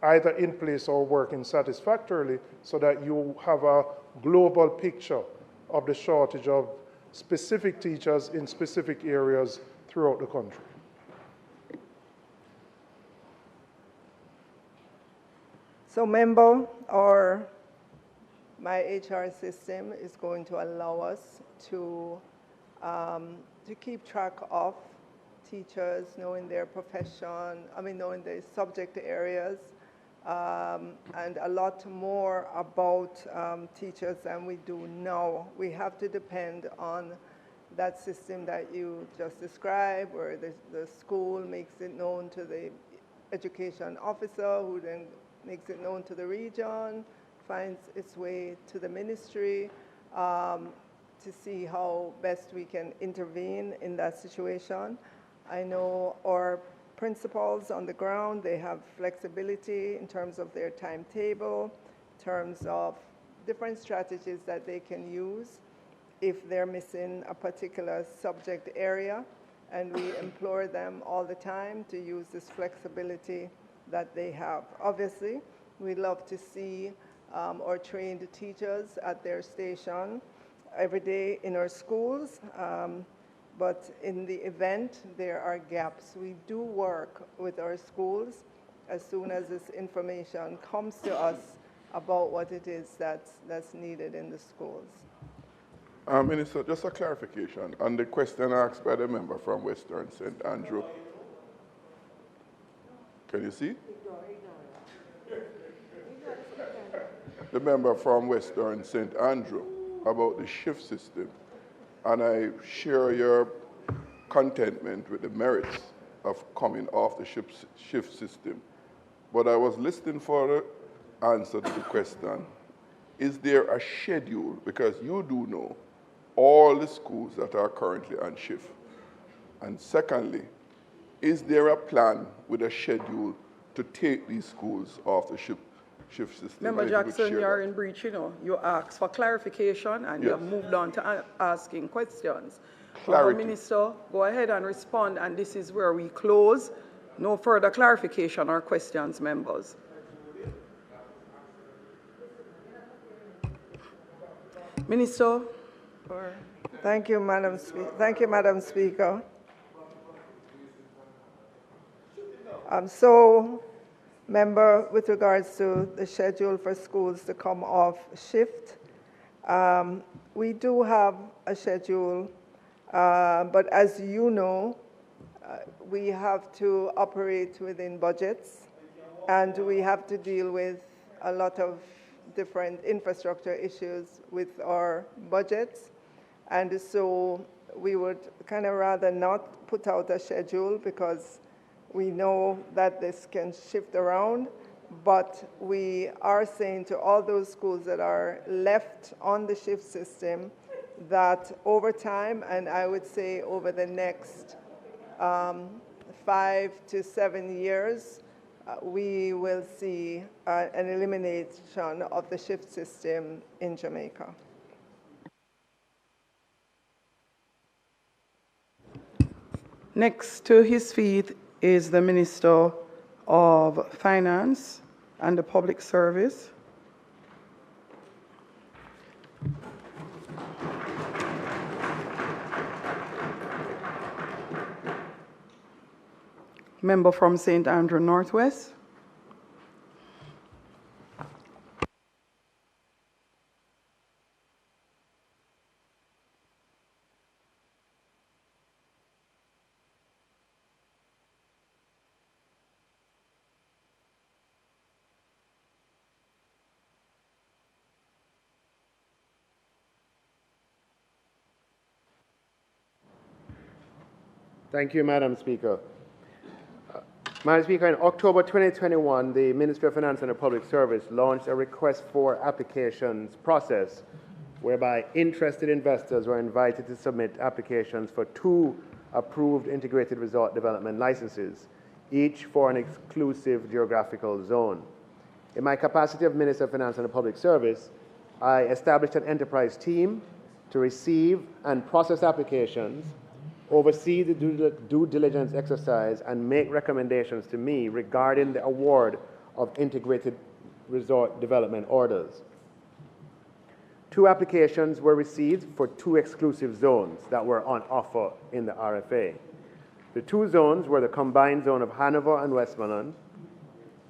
either in place or working satisfactorily, so that you have a global picture of the shortage of specific teachers in specific areas throughout the country. So member, my HR system is going to allow us to keep track of teachers, knowing their profession, knowing their subject areas, and a lot more about teachers than we do now. We have to depend on that system that you just described, where the school makes it known to the education officer, who then makes it known to the region, finds its way to the ministry to see how best we can intervene in that situation. I know our principals on the ground, they have flexibility in terms of their timetable, in terms of different strategies that they can use if they're missing a particular subject area. And we implore them all the time to use this flexibility that they have. Obviously, we love to see our trained teachers at their station every day in our schools, but in the event there are gaps. We do work with our schools as soon as this information comes to us about what it is that's needed in the schools. Minister, just a clarification on the question asked by the member from Western St. Andrew. Can you see? The member from Western St. Andrew about the shift system. And I share your contentment with the merits of coming off the shift system. But I was listening for the answer to the question. Is there a schedule? Because you do know all the schools that are currently on shift. And secondly, is there a plan with a schedule to take these schools off the shift system? Member Jackson, you're in breach, you know. You asked for clarification and you have moved on to asking questions. Clarity. Minister, go ahead and respond, and this is where we close. No further clarification or questions, members. Minister. Thank you, Madam Speaker. So, member, with regards to the schedule for schools to come off shift, we do have a schedule, but as you know, we have to operate within budgets, and we have to deal with a lot of different infrastructure issues with our budgets. And so we would kind of rather not put out a schedule because we know that this can shift around, but we are saying to all those schools that are left on the shift system that over time, and I would say over the next 5 to 7 years, we will see an elimination of the shift system in Jamaica. Next to his feet is the Minister of Finance and the Public Service. Member from St. Andrew Northwest. Thank you, Madam Speaker. Madam Speaker, in October 2021, the Ministry of Finance and the Public Service launched a request for applications process whereby interested investors were invited to submit applications for 2 approved integrated resort development licenses, each for an exclusive geographical zone. In my capacity of Minister of Finance and the Public Service, I established an enterprise team to receive and process applications, oversee the due diligence exercise, and make recommendations to me regarding the award of integrated resort development orders. 2 applications were received for 2 exclusive zones that were on offer in the RFA. The 2 zones were the combined zone of Hanover and Westmoreland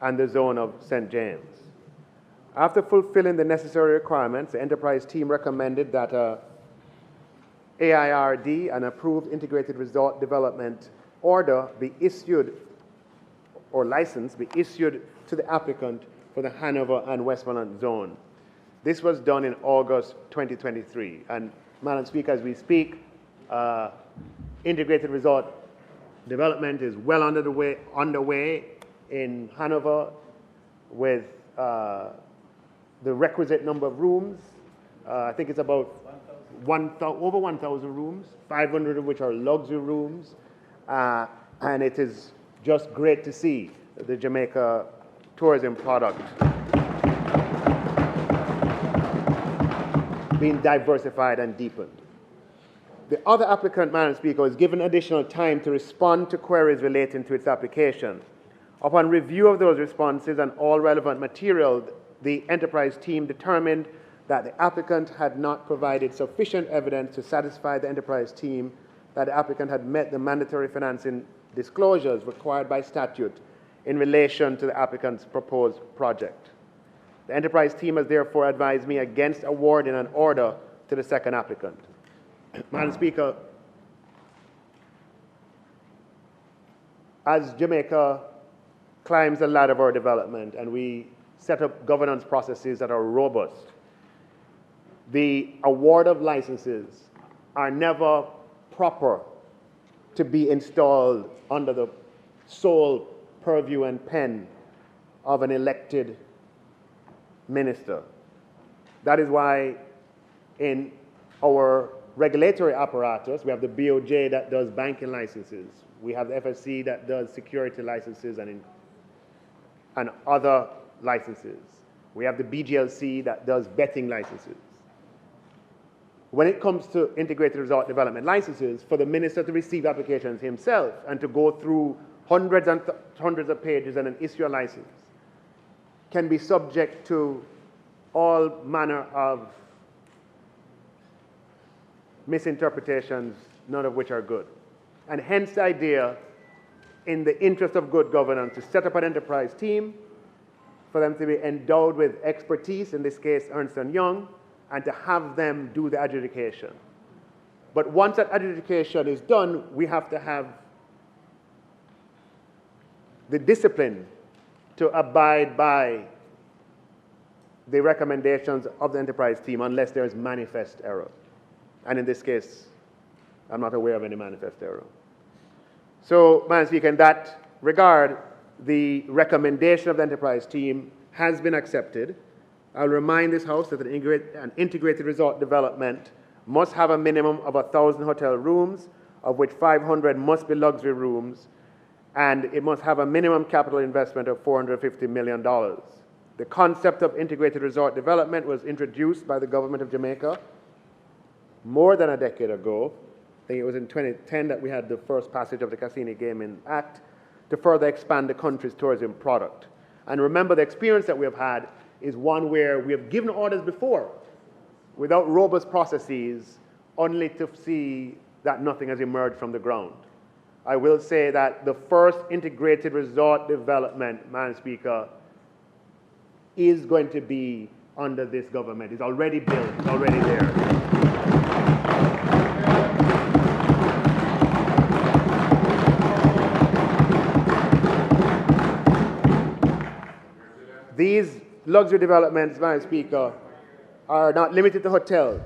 and the zone of St. James. After fulfilling the necessary requirements, the enterprise team recommended that AIRD, an approved integrated resort development order, be issued, or license be issued to the applicant for the Hanover and Westmoreland zone. This was done in August 2023. And Madam Speaker, as we speak, integrated resort development is well underway in Hanover with the requisite number of rooms. I think it's about over 1,000 rooms, 500 of which are luxury rooms. And it is just great to see the Jamaica tourism product being diversified and deepened. The other applicant, Madam Speaker, was given additional time to respond to queries relating to its application. Upon review of those responses and all relevant material, the enterprise team determined that the applicant had not provided sufficient evidence to satisfy the enterprise team that the applicant had met the mandatory financing disclosures required by statute in relation to the applicant's proposed project. The enterprise team has therefore advised me against awarding an order to the second applicant. Madam Speaker, as Jamaica climbs the ladder of our development and we set up governance processes that are robust, the award of licenses are never proper to be installed under the sole purview and pen of an elected minister. That is why in our regulatory apparatus, we have the BOJ that does banking licenses. We have the FSC that does security licenses and other licenses. We have the BGLC that does betting licenses. When it comes to integrated resort development licenses, for the minister to receive applications himself and to go through hundreds and hundreds of pages and then issue a license can be subject to all manner of misinterpretations, none of which are good. And hence the idea, in the interest of good governance, to set up an enterprise team, for them to be endowed with expertise, in this case Ernst & Young, and to have them do the adjudication. But once that adjudication is done, we have to have the discipline to abide by the recommendations of the enterprise team unless there is manifest error. And in this case, I'm not aware of any manifest error. So, Madam Speaker, in that regard, the recommendation of the enterprise team has been accepted. I'll remind this House that an integrated resort development must have a minimum of 1,000 hotel rooms, of which 500 must be luxury rooms, and it must have a minimum capital investment of $450 million. The concept of integrated resort development was introduced by the government of Jamaica more than a decade ago. I think it was in 2010 that we had the first passage of the Casino Gaming Act to further expand the country's tourism product. And remember, the experience that we have had is one where we have given orders before without robust processes, only to see that nothing has emerged from the ground. I will say that the first integrated resort development, Madam Speaker, is going to be under this government. It's already built, it's already there. These luxury developments, Madam Speaker, are not limited to hotels,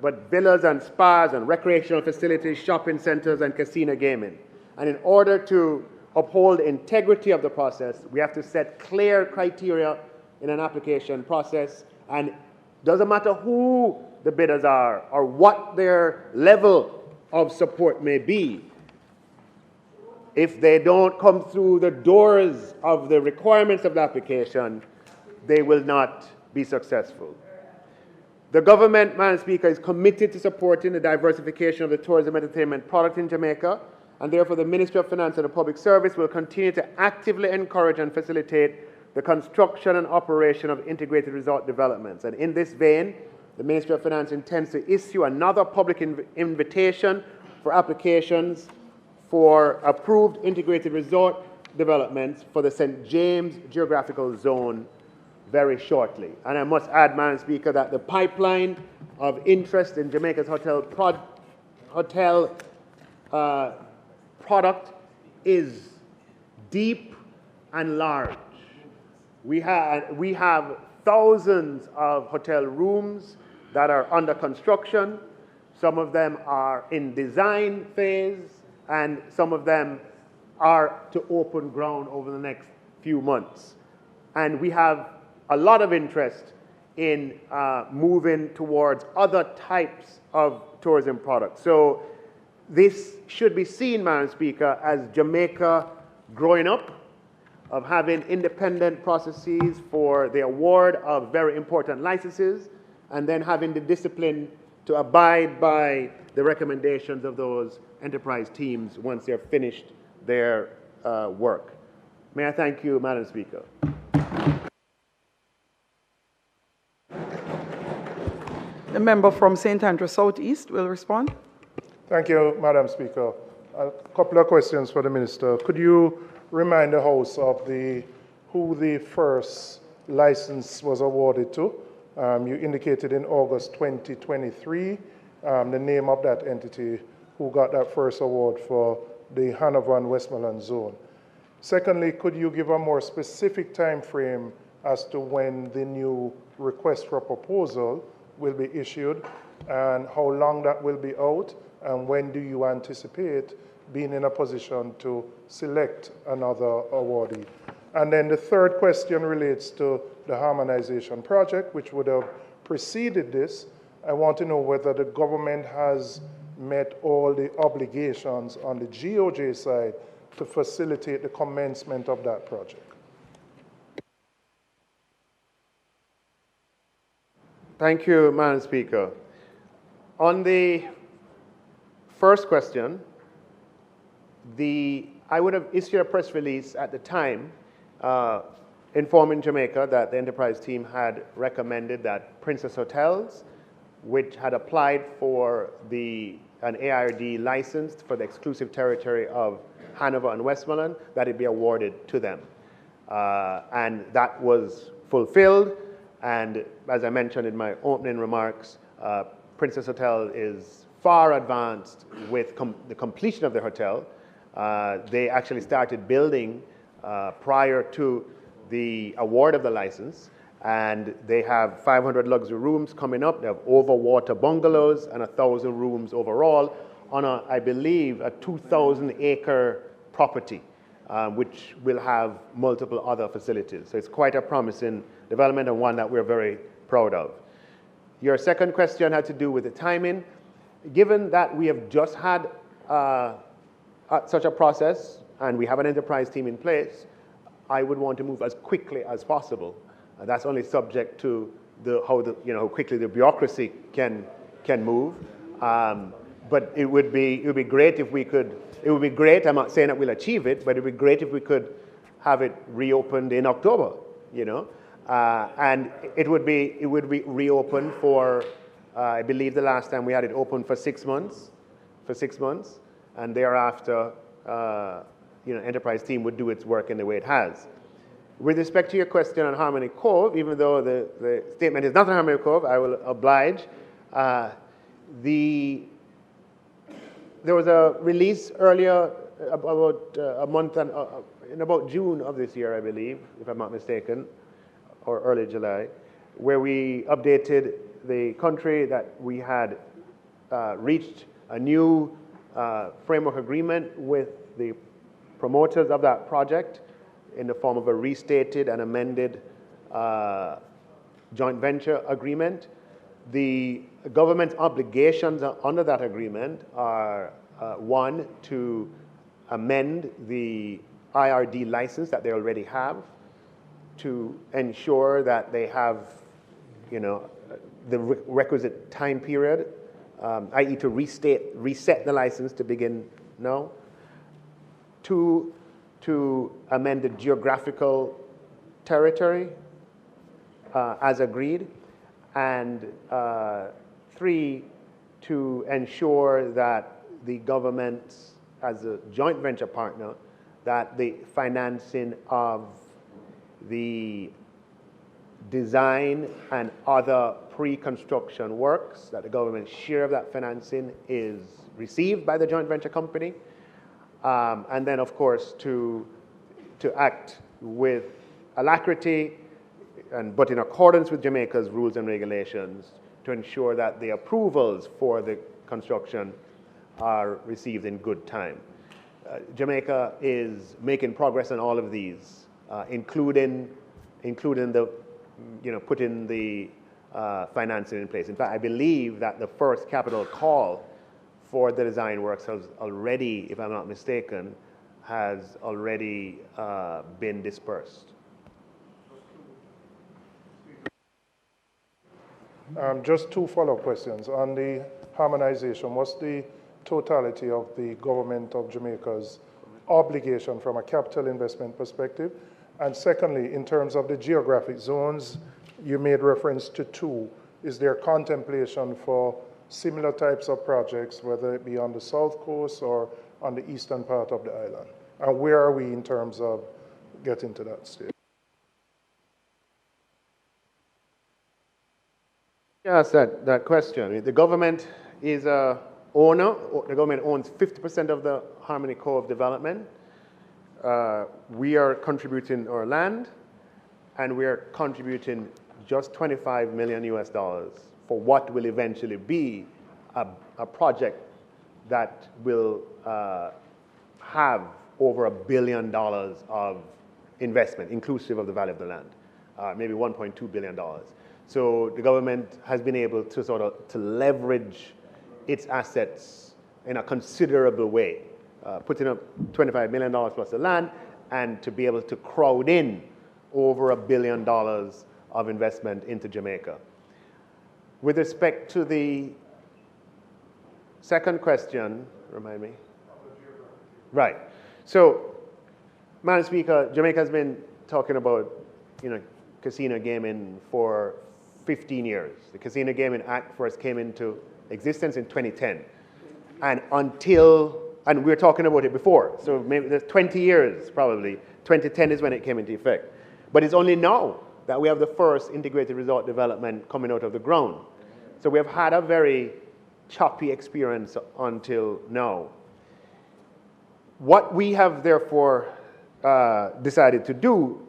but villas and spas and recreational facilities, shopping centers, and casino gaming. And in order to uphold the integrity of the process, we have to set clear criteria in an application process, and it doesn't matter who the bidders are or what their level of support may be. If they don't come through the doors of the requirements of the application, they will not be successful. The government, Madam Speaker, is committed to supporting the diversification of the tourism entertainment product in Jamaica, and therefore the Ministry of Finance and the Public Service will continue to actively encourage and facilitate the construction and operation of integrated resort developments. And in this vein, the Ministry of Finance intends to issue another public invitation for applications for approved integrated resort developments for the St. James geographical zone very shortly. And I must add, Madam Speaker, that the pipeline of interest in Jamaica's hotel product is deep and large. We have thousands of hotel rooms that are under construction. Some of them are in design phase, and some of them are to open ground over the next few months. And we have a lot of interest in moving towards other types of tourism products. So this should be seen, Madam Speaker, as Jamaica growing up, of having independent processes for the award of very important licenses, and then having the discipline to abide by the recommendations of those enterprise teams once they're finished their work. May I thank you, Madam Speaker. The member from St. Andrew Southeast will respond. Thank you, Madam Speaker. A couple of questions for the Minister. Could you remind the House of who the first license was awarded to? You indicated in August 2023 the name of that entity who got that first award for the Hanover and Westmoreland zone. Secondly, could you give a more specific time frame as to when the new request for proposal will be issued and how long that will be out, and when do you anticipate being in a position to select another awardee? And then the third question relates to the harmonization project, which would have preceded this. I want to know whether the government has met all the obligations on the GOJ side to facilitate the commencement of that project. Thank you, Madam Speaker. On the first question, I would have issued a press release at the time informing Jamaica that the enterprise team had recommended that Princess Hotels, which had applied for an ARD license for the exclusive territory of Hanover and Westmoreland, that it be awarded to them. And that was fulfilled. And as I mentioned in my opening remarks, Princess Hotel is far advanced with the completion of the hotel. They actually started building prior to the award of the license, and they have 500 luxury rooms coming up. They have overwater bungalows and 1,000 rooms overall on I believe, a 2,000-acre property, which will have multiple other facilities. So it's quite a promising development and one that we're very proud of. Your second question had to do with the timing. Given that we have just had such a process and we have an enterprise team in place, I would want to move as quickly as possible. That's only subject to how quickly the bureaucracy can move. But it would be great if we could. It would be great. I'm not saying that we'll achieve it, but it would be great if we could have it reopened in October. And it would be reopened for. I believe the last time we had it open for 6 months. And thereafter, enterprise team would do its work in the way it has. With respect to your question on Harmony Cove, even though the statement is not on Harmony Cove, I will oblige. There was a release earlier, about a month, in about June of this year, I believe, if I'm not mistaken, or early July, where we updated the country that we had reached a new framework agreement with the promoters of that project in the form of a restated and amended joint venture agreement. The government's obligations under that agreement are, one, to amend the IRD license that they already have, to ensure that they have, the requisite time period, i.e. to reset the license to begin now. Two, to amend the geographical territory as agreed. And three, to ensure that the government, as a joint venture partner, that the financing of the design and other pre-construction works, that the government's share of that financing is received by the joint venture company. And then, of course, to act with alacrity, but in accordance with Jamaica's rules and regulations, to ensure that the approvals for the construction are received in good time. Jamaica is making progress on all of these, including the, putting the financing in place. In fact, I believe that the first capital call for the design works has already, if I'm not mistaken, has already been dispersed. Just two follow-up questions. On the harmonization, what's the totality of the government of Jamaica's obligation from a capital investment perspective? And secondly, in terms of the geographic zones, you made reference to two. Is there contemplation for similar types of projects, whether it be on the south coast or on the eastern part of the island? And where are we in terms of getting to that stage? Yes, that question. The government is a owner. The government owns 50% of the Harmony Cove development. We are contributing our land, and we are contributing just $25 million US for what will eventually be a project that will have over $1 billion of investment, inclusive of the value of the land, maybe $1.2 billion. So the government has been able to to leverage its assets in a considerable way, putting up $25 million plus the land, and to be able to crowd in over $1 billion of investment into Jamaica. With respect to the second question, remind me. Right. So, Madam Speaker, Jamaica has been talking about, casino gaming for 15 years. The Casino Gaming Act first came into existence in 2010. And we were talking about it before, so maybe there's 20 years probably. 2010 is when it came into effect. But it's only now that we have the first integrated resort development coming out of the ground. So we have had a very choppy experience until now. What we have therefore decided to do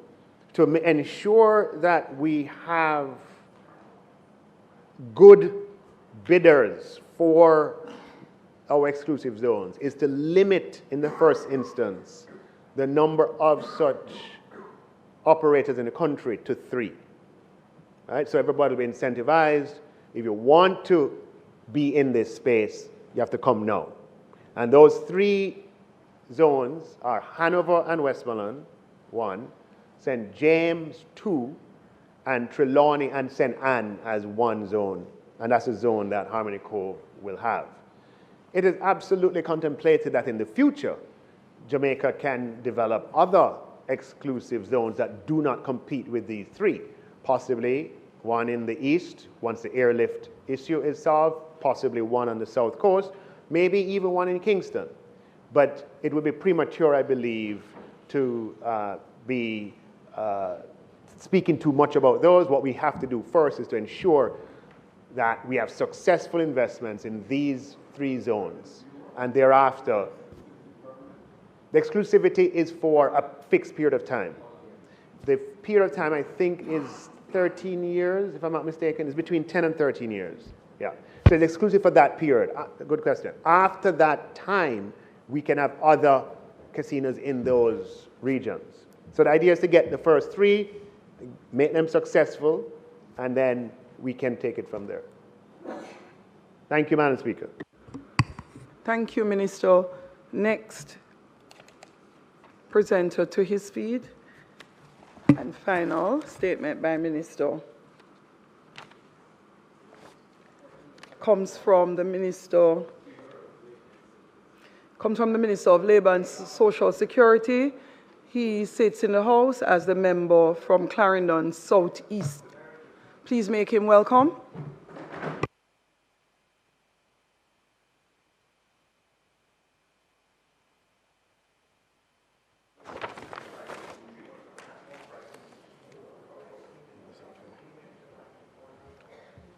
to ensure that we have good bidders for our exclusive zones is to limit, in the first instance, the number of such operators in the country to 3. Right? So everybody will be incentivized. If you want to be in this space, you have to come now. And those 3 zones are Hanover and Westmoreland, 1, St. James, 2, and Trelawney and St. Anne as 1 zone. And that's a zone that Harmony Cove will have. It is absolutely contemplated that in the future, Jamaica can develop other exclusive zones that do not compete with these 3. Possibly one in the east, once the airlift issue is solved, possibly one on the south coast, maybe even one in Kingston. But it would be premature, I believe, to be speaking too much about those. What we have to do first is to ensure that we have successful investments in these 3 zones. And thereafter, the exclusivity is for a fixed period of time. The period of time, I think, is 13 years, if I'm not mistaken. It's between 10 and 13 years. Yeah. So it's exclusive for that period. Good question. After that time, we can have other casinos in those regions. So the idea is to get the first 3, make them successful, and then we can take it from there. Thank you, Madam Speaker. Thank you, Minister. Next presenter to his feed. And final statement by Minister comes from the Minister of Labour and Social Security. He sits in the House as the member from Clarendon South East. Please make him welcome.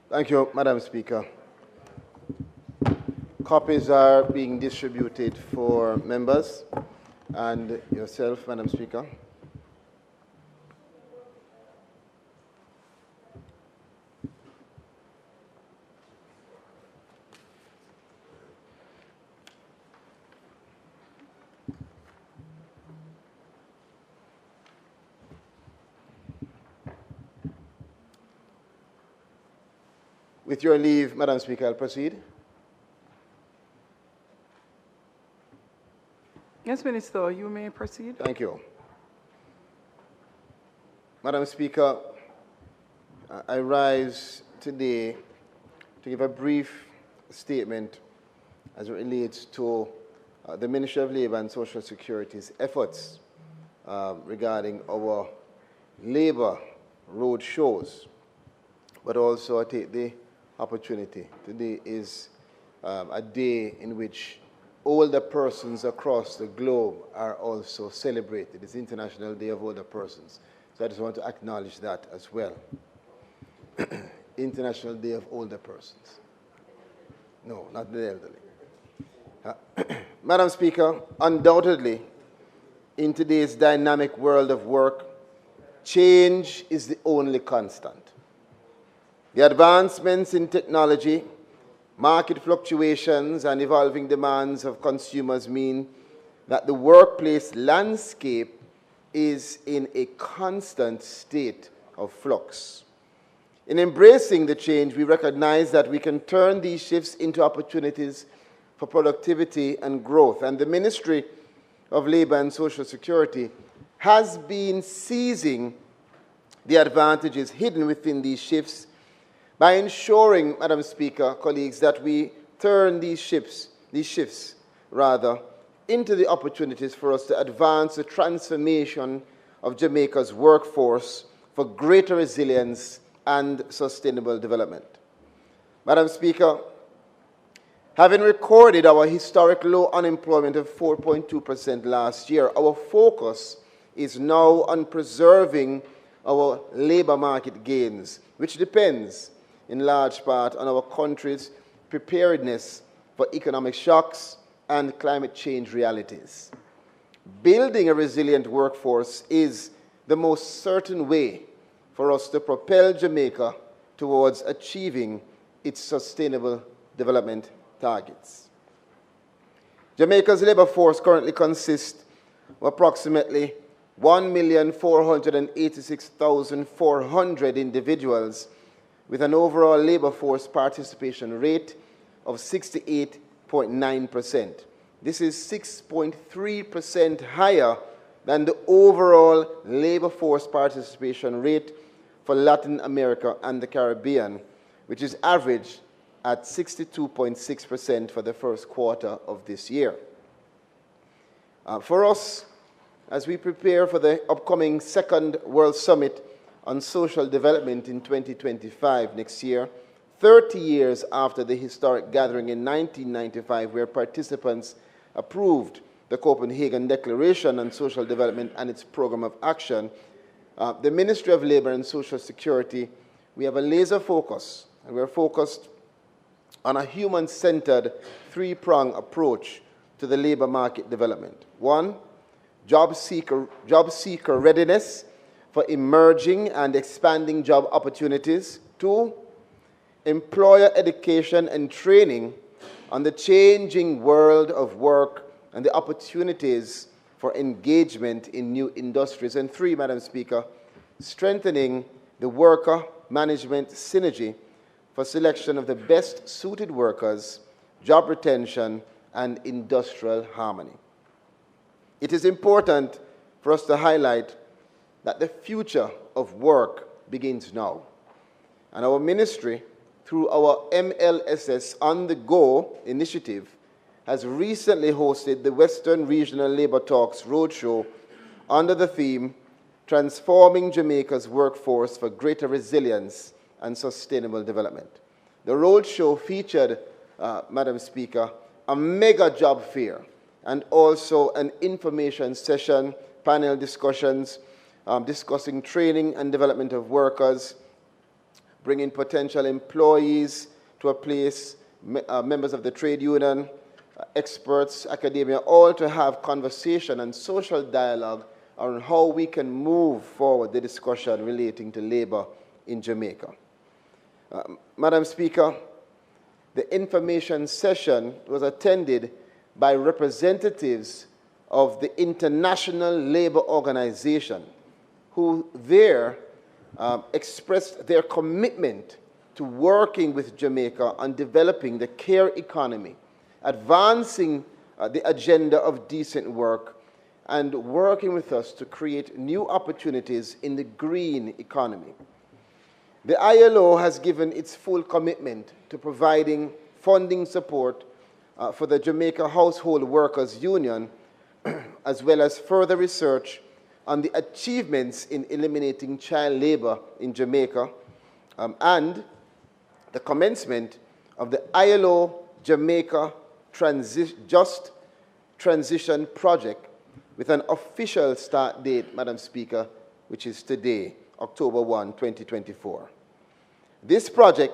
Thank you, Madam Speaker. Copies are being distributed for members and yourself, Madam Speaker. With your leave, Madam Speaker, I'll proceed. Yes, Minister, you may proceed. Thank you. Madam Speaker, I rise today to give a brief statement as it relates to the Ministry of Labour and Social Security's efforts regarding our labour road shows, but also I take the opportunity. Today is a day in which older persons across the globe are also celebrated. It's International Day of Older Persons. So I just want to acknowledge that as well. International Day of Older Persons. No, not the elderly. Madam Speaker, undoubtedly, in today's dynamic world of work, change is the only constant. The advancements in technology, market fluctuations, and evolving demands of consumers mean that the workplace landscape is in a constant state of flux. In embracing the change, we recognize that we can turn these shifts into opportunities for productivity and growth. And the Ministry of Labour and Social Security has been seizing the advantages hidden within these shifts by ensuring, Madam Speaker, colleagues, that we turn these shifts into the opportunities for us to advance the transformation of Jamaica's workforce for greater resilience and sustainable development. Madam Speaker, having recorded our historic low unemployment of 4.2% last year, our focus is now on preserving our labour market gains, which depends in large part on our country's preparedness for economic shocks and climate change realities. Building a resilient workforce is the most certain way for us to propel Jamaica towards achieving its sustainable development targets. Jamaica's labour force currently consists of approximately 1,486,400 individuals with an overall labour force participation rate of 68.9%. This is 6.3% higher than the overall labour force participation rate for Latin America and the Caribbean, which is averaged at 62.6% for the first quarter of this year. For us, as we prepare for the upcoming Second World Summit on Social Development in 2025 next year, 30 years after the historic gathering in 1995 where participants approved the Copenhagen Declaration on Social Development and its program of action, the Ministry of Labour and Social Security, we have a laser focus, and we're focused on a human-centered three-pronged approach to the labour market development. One, job seeker readiness for emerging and expanding job opportunities. Two, employer education and training on the changing world of work and the opportunities for engagement in new industries. And three, Madam Speaker, strengthening the worker-management synergy for selection of the best suited workers, job retention, and industrial harmony. It is important for us to highlight that the future of work begins now. And our ministry, through our MLSS On The Go initiative, has recently hosted the Western Regional Labour Talks Roadshow under the theme, Transforming Jamaica's Workforce for Greater Resilience and Sustainable Development. The roadshow featured, Madam Speaker, a mega job fair and also an information session, panel discussions, discussing training and development of workers, bringing potential employees to a place, members of the trade union, experts, academia, all to have conversation and social dialogue on how we can move forward the discussion relating to labor in Jamaica. Madam Speaker, the information session was attended by representatives of the International Labour Organization, who there expressed their commitment to working with Jamaica on developing the care economy, advancing the agenda of decent work, and working with us to create new opportunities in the green economy. The ILO has given its full commitment to providing funding support for the Jamaica Household Workers Union, as well as further research on the achievements in eliminating child labor in Jamaica, and the commencement of the ILO Jamaica Just Transition Project with an official start date, Madam Speaker, which is today, October 1, 2024. This project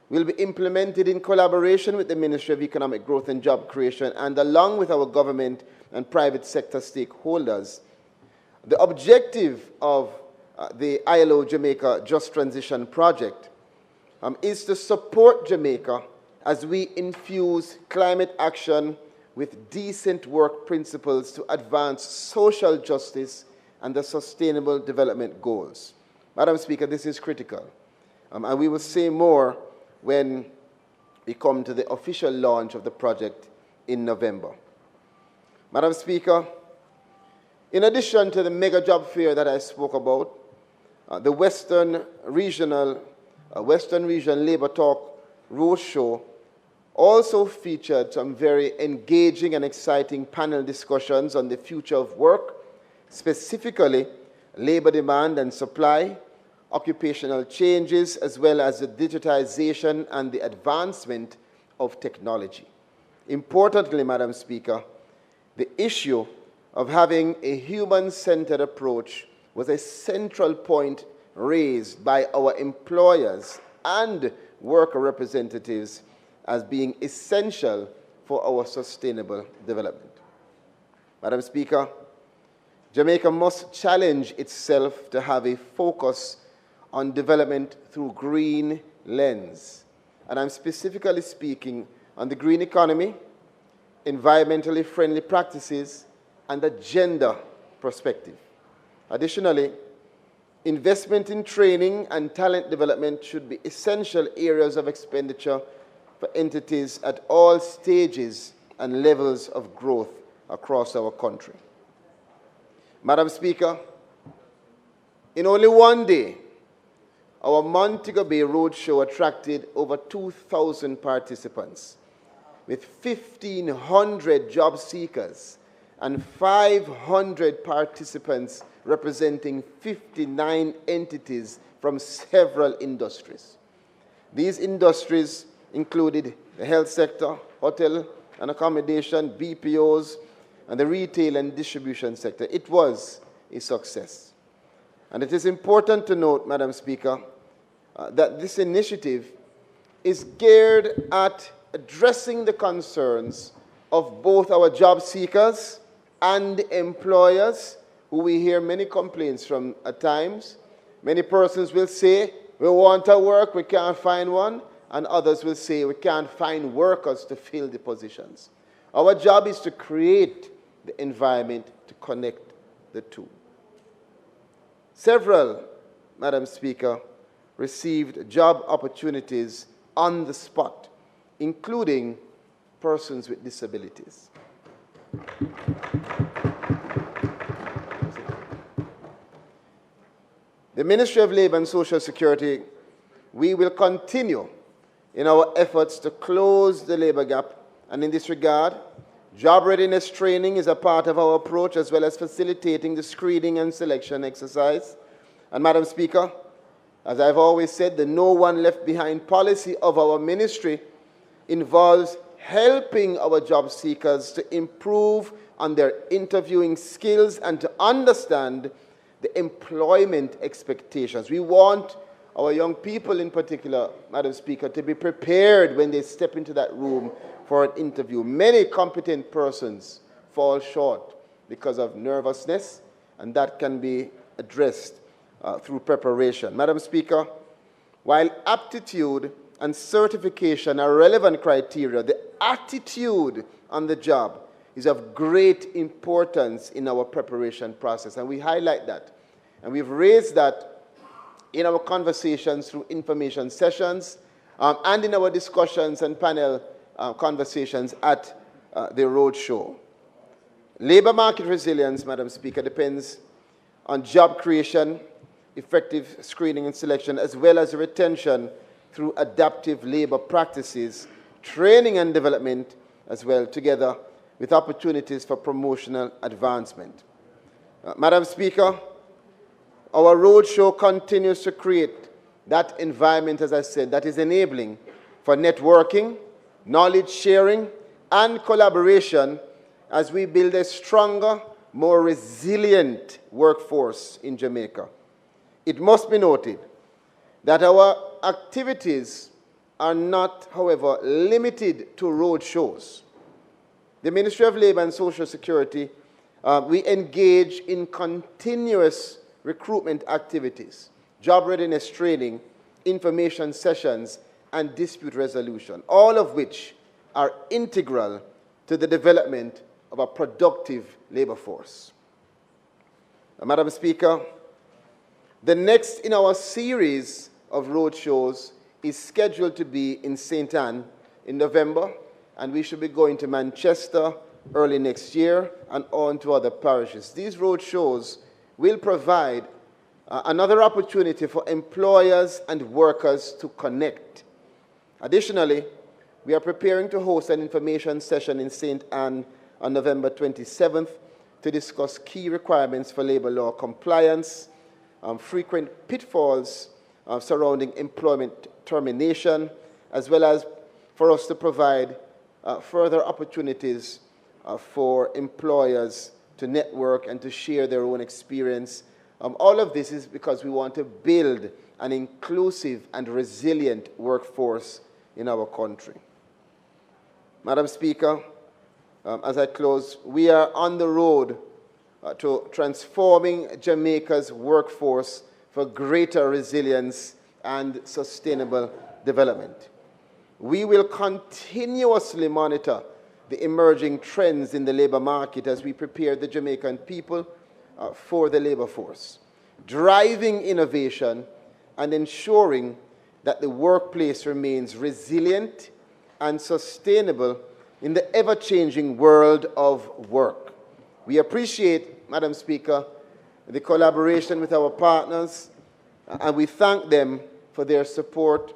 will be implemented in collaboration with the Ministry of Economic Growth and Job Creation and along with our government and private sector stakeholders. The objective of the ILO Jamaica Just Transition Project is to support Jamaica as we infuse climate action with decent work principles to advance social justice and the sustainable development goals. Madam Speaker, this is critical. And we will say more when we come to the official launch of the project in November. Madam Speaker, in addition to the mega job fair that I spoke about, the Western Region Labour Talk Roadshow also featured some very engaging and exciting panel discussions on the future of work, specifically labor demand and supply, occupational changes, as well as the digitization and the advancement of technology. Importantly, Madam Speaker, the issue of having a human-centered approach was a central point raised by our employers and worker representatives as being essential for our sustainable development. Madam Speaker, Jamaica must challenge itself to have a focus on development through green lens. And I'm specifically speaking on the green economy, environmentally friendly practices, and the gender perspective. Additionally, investment in training and talent development should be essential areas of expenditure for entities at all stages and levels of growth across our country. Madam Speaker, in only one day, our Montego Bay Roadshow attracted over 2,000 participants, with 1,500 job seekers and 500 participants representing 59 entities from several industries. These industries included the health sector, hotel and accommodation, BPOs, and the retail and distribution sector. It was a success. And it is important to note, Madam Speaker, that this initiative is geared at addressing the concerns of both our job seekers and employers, who we hear many complaints from at times. Many persons will say, we want to work, we can't find one, and others will say, we can't find workers to fill the positions. Our job is to create the environment to connect the two. Several, Madam Speaker, received job opportunities on the spot, including persons with disabilities. The Ministry of Labour and Social Security, we will continue in our efforts to close the labour gap, and in this regard, job readiness training is a part of our approach, as well as facilitating the screening and selection exercise. And Madam Speaker, as I've always said, the No One Left Behind policy of our ministry involves helping our job seekers to improve on their interviewing skills and to understand the employment expectations. We want our young people in particular, Madam Speaker, to be prepared when they step into that room for an interview. Many competent persons fall short because of nervousness, and that can be addressed through preparation. Madam Speaker, while aptitude and certification are relevant criteria, the attitude on the job is of great importance in our preparation process, and we highlight that. And we've raised that in our conversations through information sessions and in our discussions and panel conversations at the roadshow. Labor market resilience, Madam Speaker, depends on job creation, effective screening and selection, as well as retention through adaptive labor practices, training and development as well, together with opportunities for promotional advancement. Madam Speaker, our roadshow continues to create that environment, as I said, that is enabling for networking, knowledge sharing, and collaboration as we build a stronger, more resilient workforce in Jamaica. It must be noted that our activities are not, however, limited to roadshows. The Ministry of Labour and Social Security, we engage in continuous recruitment activities, job readiness training, information sessions, and dispute resolution, all of which are integral to the development of a productive labor force. Madam Speaker, the next in our series of roadshows is scheduled to be in St. Ann in November, and we should be going to Manchester early next year and on to other parishes. These roadshows will provide another opportunity for employers and workers to connect. Additionally, we are preparing to host an information session in St. Ann on November 27th to discuss key requirements for labor law compliance, frequent pitfalls surrounding employment termination, as well as for us to provide further opportunities for employers to network and to share their own experience. All of this is because we want to build an inclusive and resilient workforce in our country. Madam Speaker, as I close, we are on the road to transforming Jamaica's workforce for greater resilience and sustainable development. We will continuously monitor the emerging trends in the labor market as we prepare the Jamaican people for the labor force, driving innovation and ensuring that the workplace remains resilient and sustainable in the ever-changing world of work. We appreciate, Madam Speaker, the collaboration with our partners, and we thank them for their support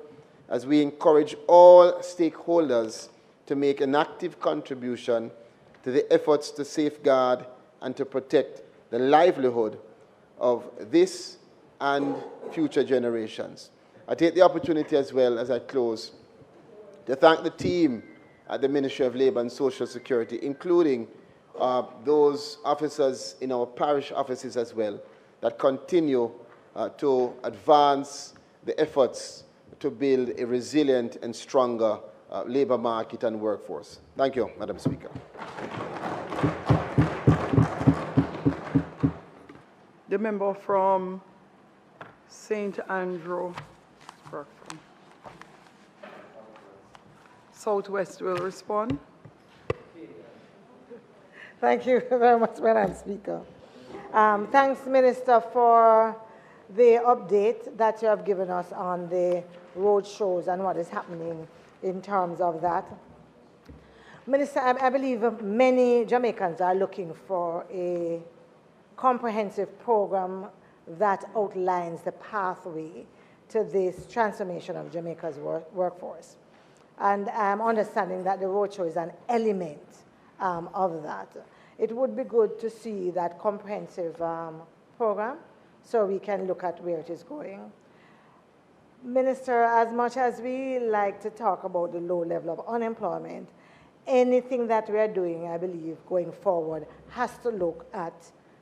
as we encourage all stakeholders to make an active contribution to the efforts to safeguard and to protect the livelihood of this and future generations. I take the opportunity as well, as I close, to thank the team at the Ministry of Labour and Social Security, including those officers in our parish offices as well, that continue to advance the efforts to build a resilient and stronger labour market and workforce. Thank you, Madam Speaker. The member from St. Andrew, Southwest will respond. Thank you very much, Madam Speaker. Thanks, Minister, for the update that you have given us on the road shows and what is happening in terms of that. Minister, I believe many Jamaicans are looking for a comprehensive program that outlines the pathway to this transformation of Jamaica's workforce. And I'm understanding that the roadshow is an element of that. It would be good to see that comprehensive program so we can look at where it is going. Minister, as much as we like to talk about the low level of unemployment, anything that we are doing, I believe, going forward has to look at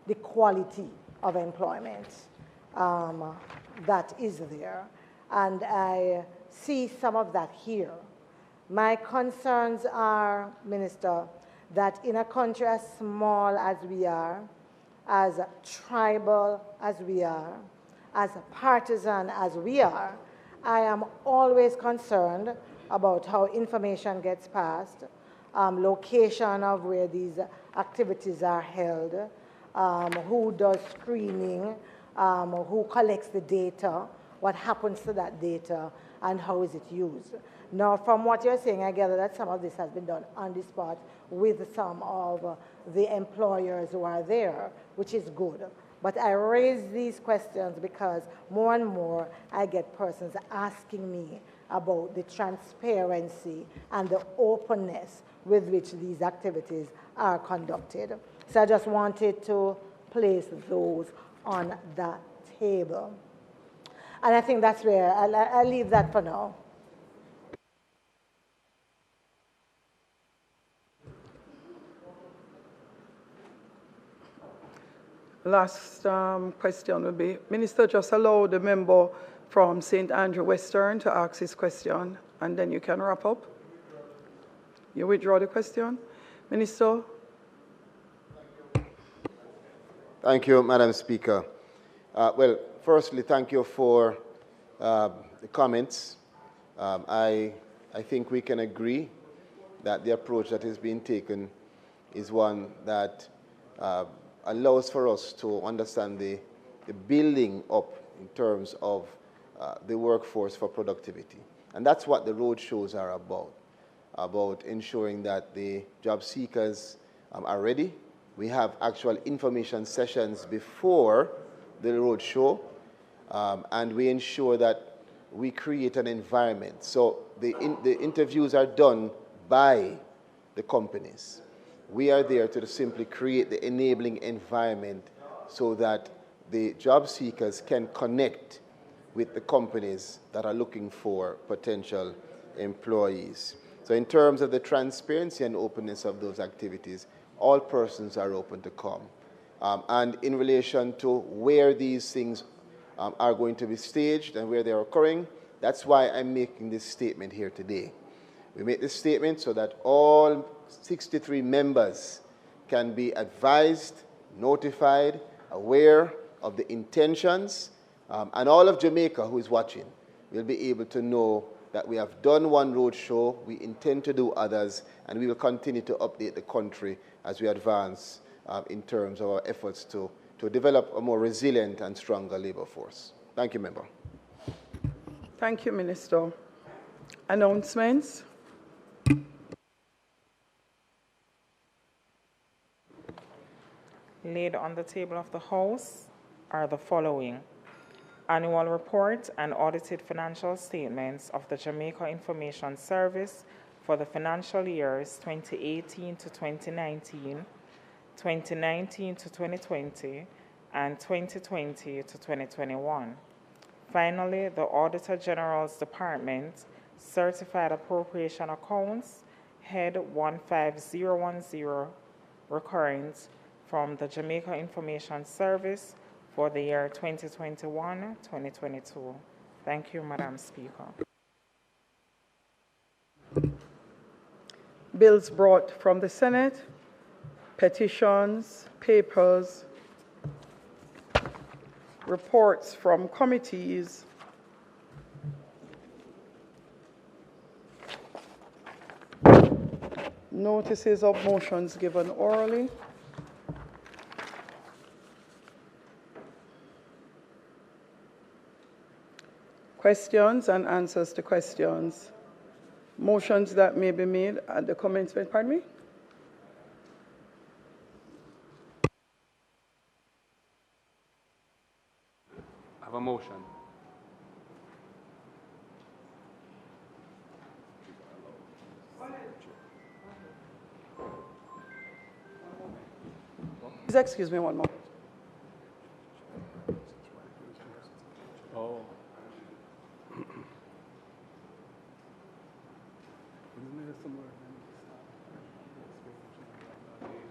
the quality of employment that is there. And I see some of that here. My concerns are, Minister, that in a country as small as we are, as tribal as we are, as partisan as we are, I am always concerned about how information gets passed, location of where these activities are held, who does screening, who collects the data, what happens to that data and how is it used. Now, from what you're saying, I gather that some of this has been done on the spot with some of the employers who are there, which is good. But I raise these questions because more and more I get persons asking me about the transparency and the openness with which these activities are conducted. So I just wanted to place those on that table. And I think that's where I'll leave that for now. Last question will be, Minister, just allow the member from St. Andrew Western to ask his question, and then you can wrap up. You withdraw the question? Minister? Thank you, Madam Speaker. Well, firstly, thank you for the comments. I think we can agree that the approach that is being taken is one that allows for us to understand the building up in terms of the workforce for productivity. And that's what the road shows are about ensuring that the job seekers are ready. We have actual information sessions before the road show, and we ensure that we create an environment. So the interviews are done by the companies. We are there to simply create the enabling environment so that the job seekers can connect with the companies that are looking for potential employees. So in terms of the transparency and openness of those activities, all persons are open to come. And in relation to where these things are going to be staged and where they're occurring, that's why I'm making this statement here today. We make this statement so that all 63 members can be advised, notified, aware of the intentions, and all of Jamaica who is watching will be able to know that we have done one road show, we intend to do others, and we will continue to update the country as we advance in terms of our efforts to develop a more resilient and stronger labor force. Thank you, Member. Thank you, Minister. Announcements. Laid on the table of the House are the following: annual report and audited financial statements of the Jamaica Information Service for the financial years 2018 to 2019, 2019 to 2020, and 2020 to 2021. Finally, the Auditor General's Department Certified Appropriation Accounts, Head 15010, recurrent from the Jamaica Information Service for the year 2021-2022. Thank you, Madam Speaker. Bills brought from the Senate, petitions, papers, reports from committees, notices of motions given orally, questions and answers to questions, motions that may be made at the commencement, pardon me? I have a motion. Please excuse me one moment. Oh.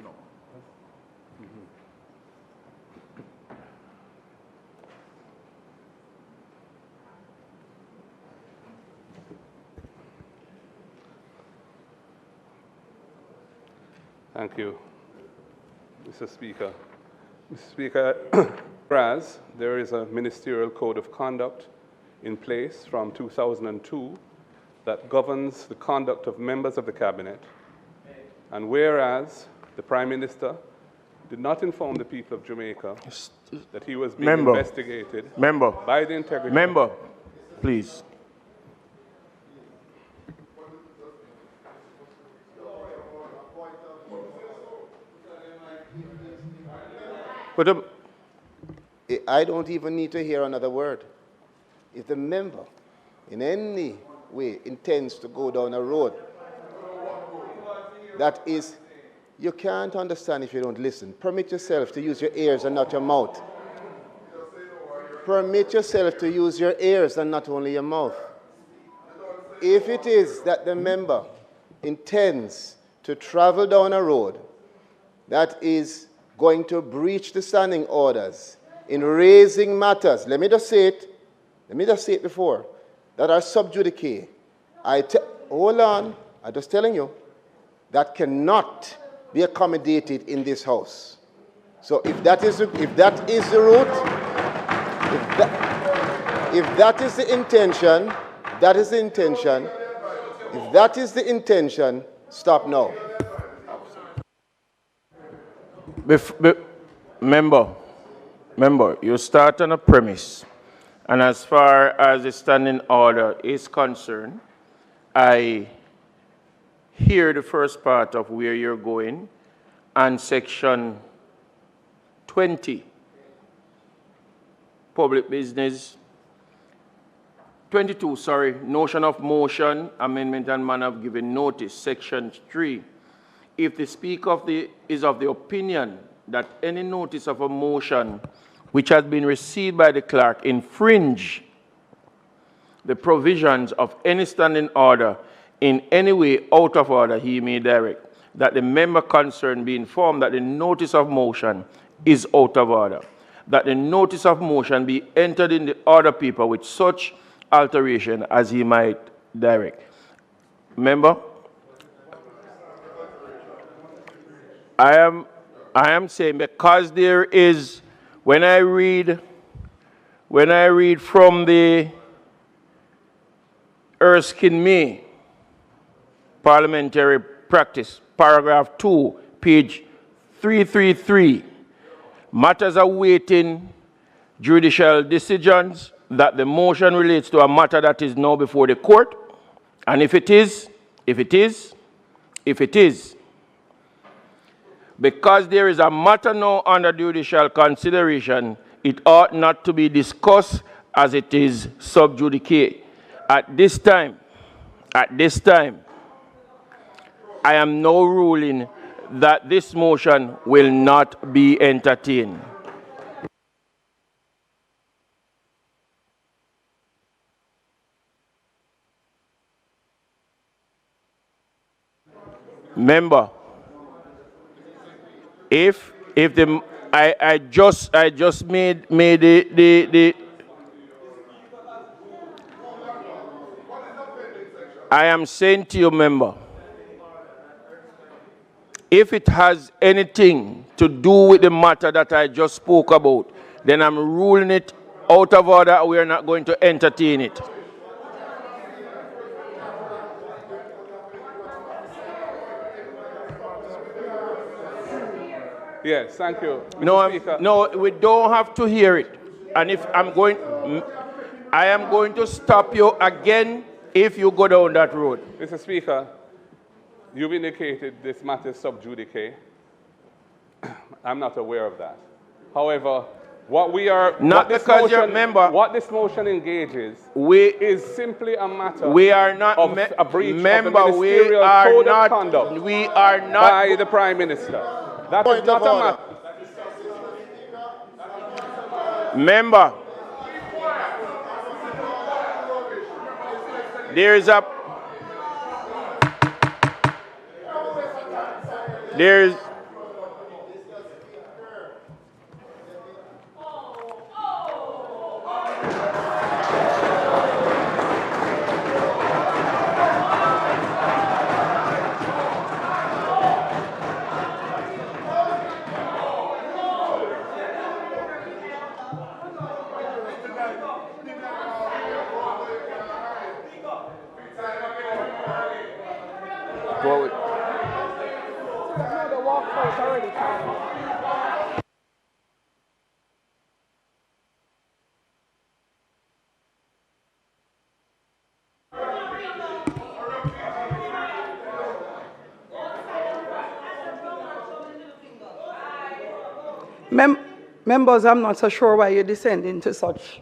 No. Thank you, Mr. Speaker. Mr. Speaker, whereas there is a ministerial code of conduct in place from 2002 that governs the conduct of members of the cabinet, and whereas the Prime Minister did not inform the people of Jamaica that he was being investigated by the integrity. Member, please. I don't even need to hear another word. If the member in any way intends to go down a road that is, you can't understand if you don't listen. Permit yourself to use your ears and not your mouth. Permit yourself to use your ears and not only your mouth. If it is that the member intends to travel down a road that is going to breach the standing orders in raising matters, let me just say it before, that are sub judice. Hold on, I'm just telling you, that cannot be accommodated in this house. So if that is the route, if that is the intention, if that is the intention, stop now. Member, you start on a premise, and as far as the standing order is concerned, I hear the first part of where you're going, and section 20, public business, 22, sorry, notion of motion, amendment and manner of giving notice, section 3. If the speaker is of the opinion that any notice of a motion which has been received by the clerk infringe the provisions of any standing order in any way out of order, he may direct that the member concerned be informed that the notice of motion is out of order, that the notice of motion be entered in the order paper with such alteration as he might direct. Member, I am saying, because there is, when I read from the Erskine May Parliamentary Practice, paragraph 2, page 333, matters awaiting judicial decisions, that the motion relates to a matter that is now before the court, and if it is, because there is a matter now under judicial consideration, it ought not to be discussed as it is sub judice. At this time, I am now ruling that this motion will not be entertained. Member, if the I just made the I am saying to you, member, if it has anything to do with the matter that I just spoke about, then I'm ruling it out of order. We are not going to entertain it. Yes, thank you. No, we don't have to hear it. And if I am going to stop you again if you go down that road. Mr. Speaker, you've indicated this matter is sub judice. I'm not aware of that. However, what this motion engages is simply a matter of a breach of the ministerial code of conduct by the Prime Minister. That is not a matter. Member, there's Members, I'm not so sure why you descend into such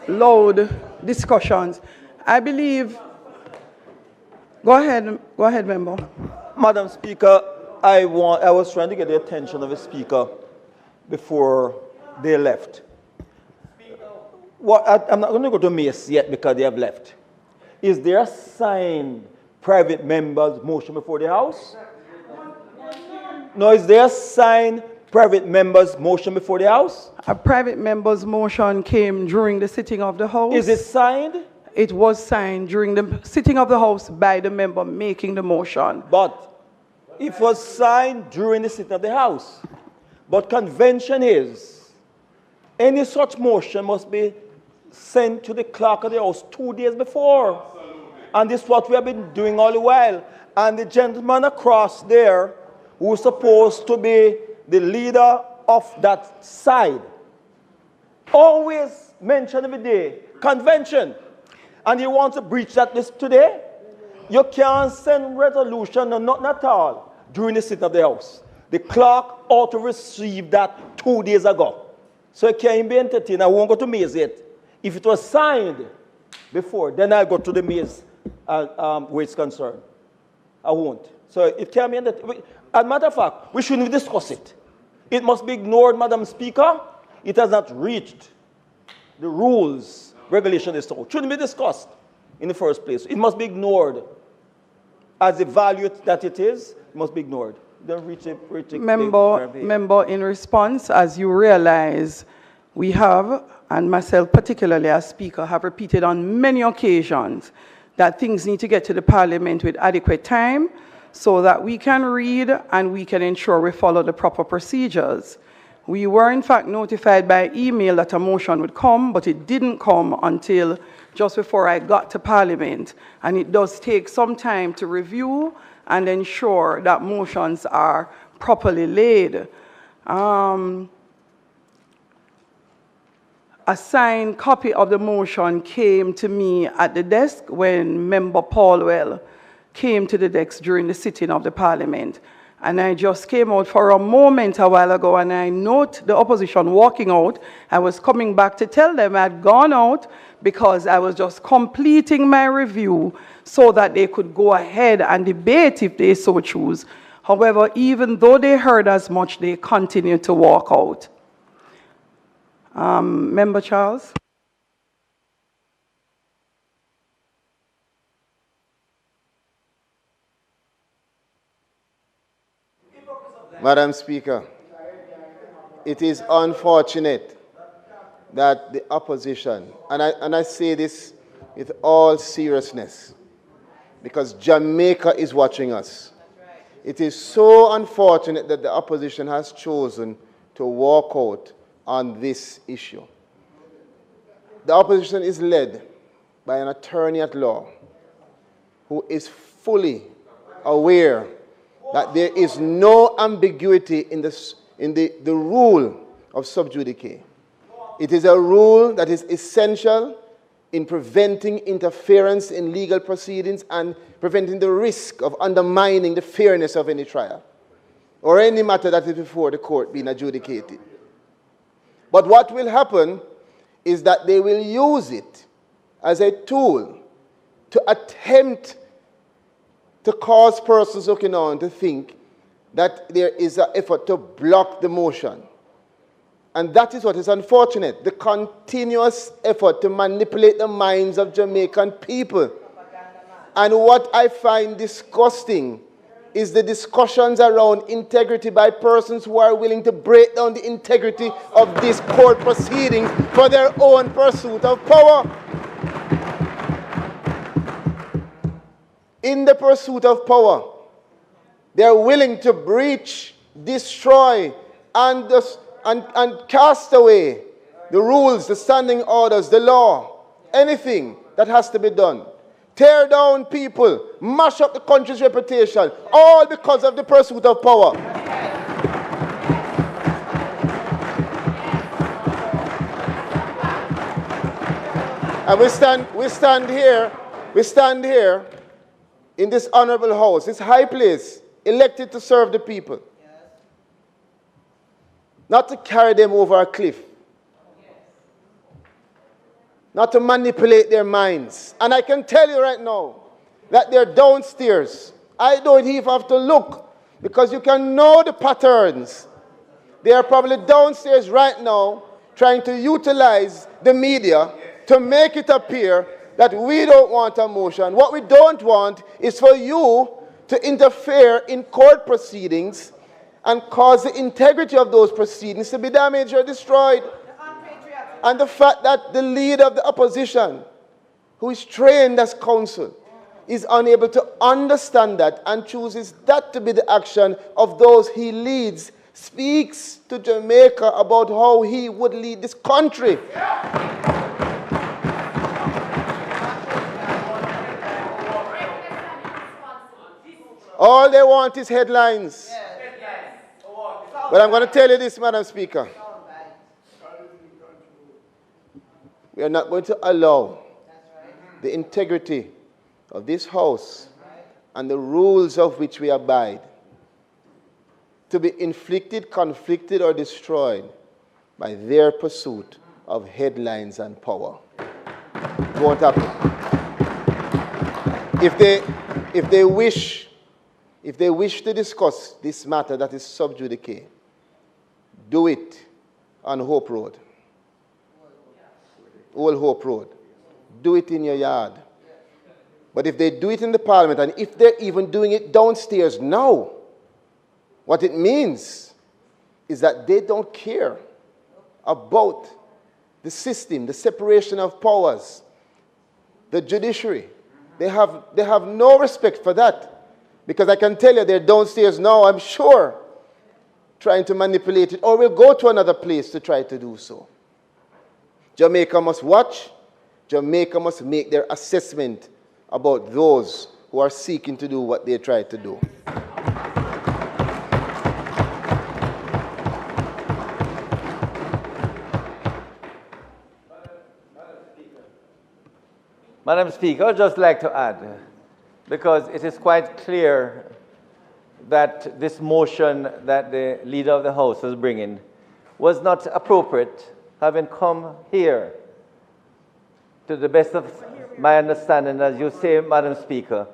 loud discussions. I believe. Go ahead, member. Madam Speaker, I was trying to get the attention of the Speaker before they left. I'm not going to go to Mace yet because they have left. Is there a signed private member's motion before the House? No, is there a signed private member's motion before the House? A private member's motion came during the sitting of the House. Is it signed? It was signed during the sitting of the House by the member making the motion. But it was signed during the sitting of the House. But convention is, any such motion must be sent to the clerk of the House 2 days before. And this is what we have been doing all the while. And the gentleman across there, who is supposed to be the leader of that side, always mention every day, convention. And you want to breach that list today? You can't send resolution or nothing at all during the sitting of the House. The clerk ought to receive that 2 days ago. So it can't be entertained. I won't go to Maze yet. If it was signed before, then I'll go to the Maze where it's concerned. I won't. So it can't be entertained. As a matter of fact, we shouldn't discuss it. It must be ignored, Madam Speaker. It has not reached the rules, regulation is so. It shouldn't be discussed in the first place. It must be ignored. As the value that it is, it must be ignored. Don't reach it. Member, in response, as you realize, we have, and myself particularly as Speaker, have repeated on many occasions that things need to get to the Parliament with adequate time so that we can read and we can ensure we follow the proper procedures. We were in fact notified by email that a motion would come, but it didn't come until just before I got to Parliament. And it does take some time to review and ensure that motions are properly laid. A signed copy of the motion came to me at the desk when Member Paulwell came to the desk during the sitting of the Parliament. And I just came out for a moment a while ago, and I note the opposition walking out. I was coming back to tell them I'd gone out because I was just completing my review so that they could go ahead and debate if they so choose. However, even though they heard as much, they continued to walk out. Member Charles? Madam Speaker, it is unfortunate that the opposition, and I say this with all seriousness, because Jamaica is watching us. It is so unfortunate that the opposition has chosen to walk out on this issue. The opposition is led by an attorney at law who is fully aware that there is no ambiguity in the rule of sub judice. It is a rule that is essential in preventing interference in legal proceedings and preventing the risk of undermining the fairness of any trial or any matter that is before the court being adjudicated. But what will happen is that they will use it as a tool to attempt to cause persons looking on to think that there is an effort to block the motion. And that is what is unfortunate, the continuous effort to manipulate the minds of Jamaican people. And what I find disgusting is the discussions around integrity by persons who are willing to break down the integrity of this court proceeding for their own pursuit of power. In the pursuit of power, they are willing to breach, destroy, and cast away the rules, the standing orders, the law, anything that has to be done. Tear down people, mash up the country's reputation, all because of the pursuit of power. And we stand here in this honorable house, this high place, elected to serve the people. not to carry them over a cliff, not to manipulate their minds. And I can tell you right now that they're downstairs. I don't even have to look because you can know the patterns. They are probably downstairs right now trying to utilize the media to make it appear that we don't want a motion. What we don't want is for you to interfere in court proceedings and cause the integrity of those proceedings to be damaged or destroyed. And the fact that the leader of the opposition, who is trained as counsel, is unable to understand that and chooses that to be the action of those he leads, speaks to Jamaica about how he would lead this country. All they want is headlines. But I'm going to tell you this, Madam Speaker. We are not going to allow the integrity of this House and the rules of which we abide to be inflicted, conflicted, or destroyed by their pursuit of headlines and power. It won't happen. If they wish to discuss this matter that is sub judice, do it on Hope Road. Old Hope Road. Do it in your yard. But if they do it in the Parliament, and if they're even doing it downstairs now, what it means is that they don't care about the system, the separation of powers, the judiciary. They have no respect for that. Because I can tell you they're downstairs now, I'm sure, trying to manipulate it, or will go to another place to try to do so. Jamaica must watch. Jamaica must make their assessment about those who are seeking to do what they try to do. Madam Speaker, I'd just like to add, because it is quite clear that this motion that the Leader of the House was bringing was not appropriate, having come here, to the best of my understanding, as you say, Madam Speaker,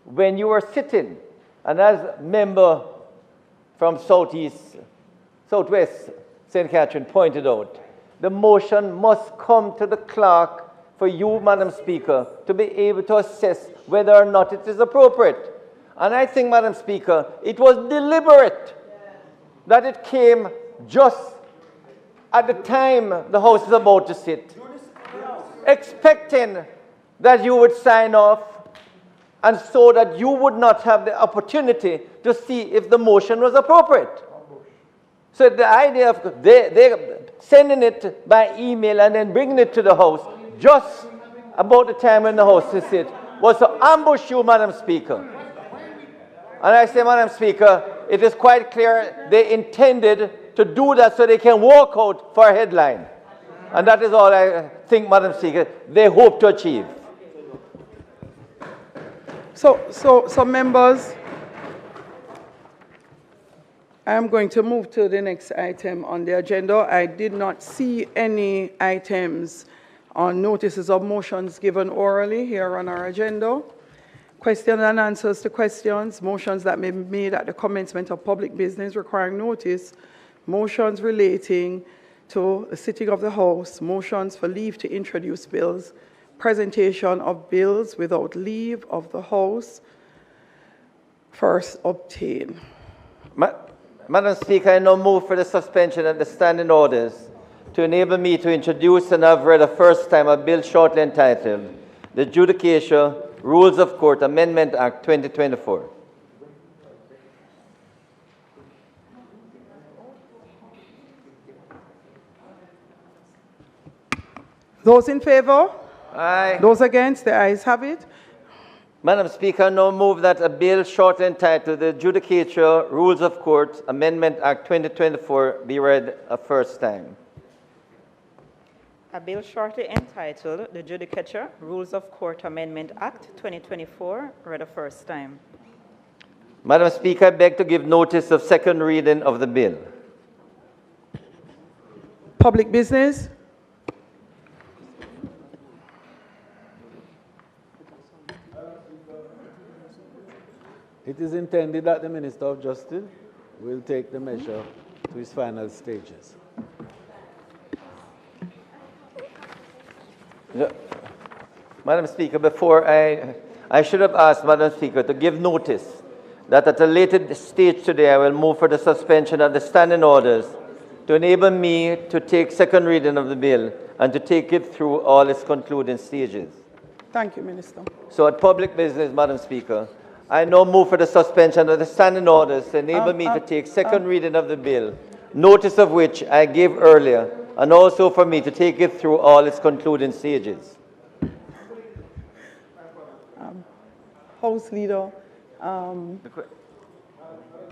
when you were sitting, and as member from Southwest, St. Catherine pointed out, the motion must come to the clerk for you, Madam Speaker, to be able to assess whether or not it is appropriate. And I think, Madam Speaker, it was deliberate that it came just at the time the House is about to sit, expecting that you would sign off, and so that you would not have the opportunity to see if the motion was appropriate. So the idea of they sending it by email and then bringing it to the House just about the time when the House is sit was to ambush you, Madam Speaker. And I say, Madam Speaker, it is quite clear they intended to do that so they can walk out for a headline. And that is all I think, Madam Speaker, they hope to achieve. So members, I am going to move to the next item on the agenda. I did not see any items on notices of motions given orally here on our agenda. Questions and answers to questions, motions that may be made at the commencement of public business requiring notice, motions relating to the sitting of the House, motions for leave to introduce bills, presentation of bills without leave of the House, first obtained. Madam Speaker, I now move for the suspension of the standing orders to enable me to introduce and have read a first time a bill shortly entitled the Judicature Rules of Court Amendment Act 2024. Those in favor? Aye. Those against? The ayes have it. Madam Speaker, I now move that a bill shortly entitled the Judicature Rules of Court Amendment Act 2024 be read a first time. A bill shortly entitled the Judicature Rules of Court Amendment Act 2024 read a first time. Madam Speaker, I beg to give notice of second reading of the bill. Public business? It is intended that the Minister of Justice will take the measure to its final stages. Madam Speaker, before I should have asked Madam Speaker to give notice that at a later stage today I will move for the suspension of the standing orders to enable me to take second reading of the bill and to take it through all its concluding stages. Thank you, Minister. So at public business, Madam Speaker, I now move for the suspension of the standing orders to enable me to take second reading of the bill, notice of which I gave earlier, and also for me to take it through all its concluding stages. House Leader.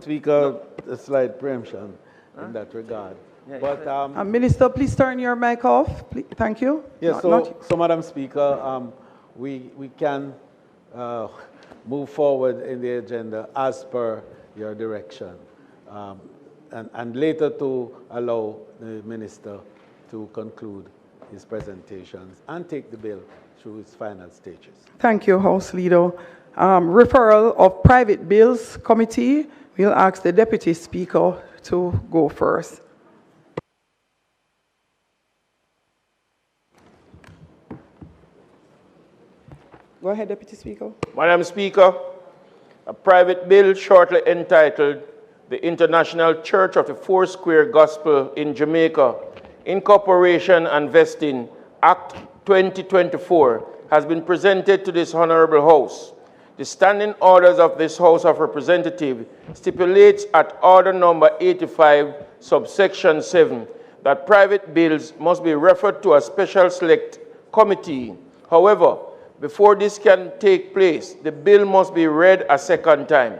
Speaker, a slight preemption in that regard. Yeah, but Minister, please turn your mic off. Please. Thank you. Yes, so Madam Speaker, we can move forward in the agenda as per your direction, and later to allow the Minister to conclude his presentations and take the bill through its final stages. Thank you, House Leader. Referral of Private Bills Committee. We'll ask the Deputy Speaker to go first. Go ahead, Deputy Speaker. Madam Speaker, a private bill shortly entitled the International Church of the Foursquare Gospel in Jamaica, Incorporation and Vesting Act 2024 has been presented to this Honorable House. The standing orders of this House of Representatives stipulates at order number 85, subsection 7, that private bills must be referred to a special select committee. However, before this can take place, the bill must be read a second time.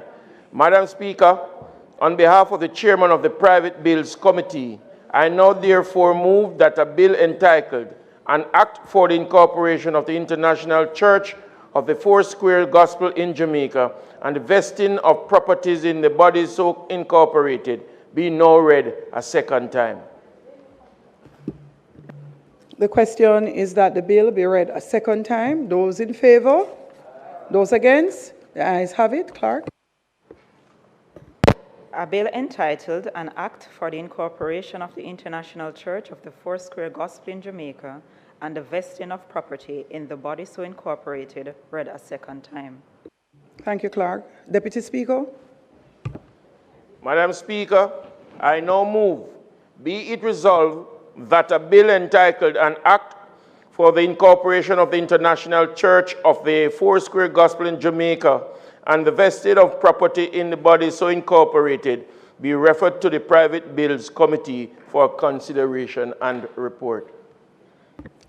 Madam Speaker, on behalf of the Chairman of the Private Bills Committee, I now therefore move that a bill entitled An Act for the Incorporation of the International Church of the Foursquare Gospel in Jamaica and the vesting of properties in the body so incorporated be now read a second time. The question is that the bill be read a second time. Those in favor? Those against? The ayes have it. Clerk. A bill entitled An Act for the Incorporation of the International Church of the Foursquare Gospel in Jamaica and the vesting of property in the body so incorporated read a second time. Thank you, Clerk. Deputy Speaker. Madam Speaker, I now move, be it resolved that a bill entitled An Act for the Incorporation of the International Church of the Foursquare Gospel in Jamaica and the vesting of property in the body so incorporated be referred to the Private Bills Committee for consideration and report.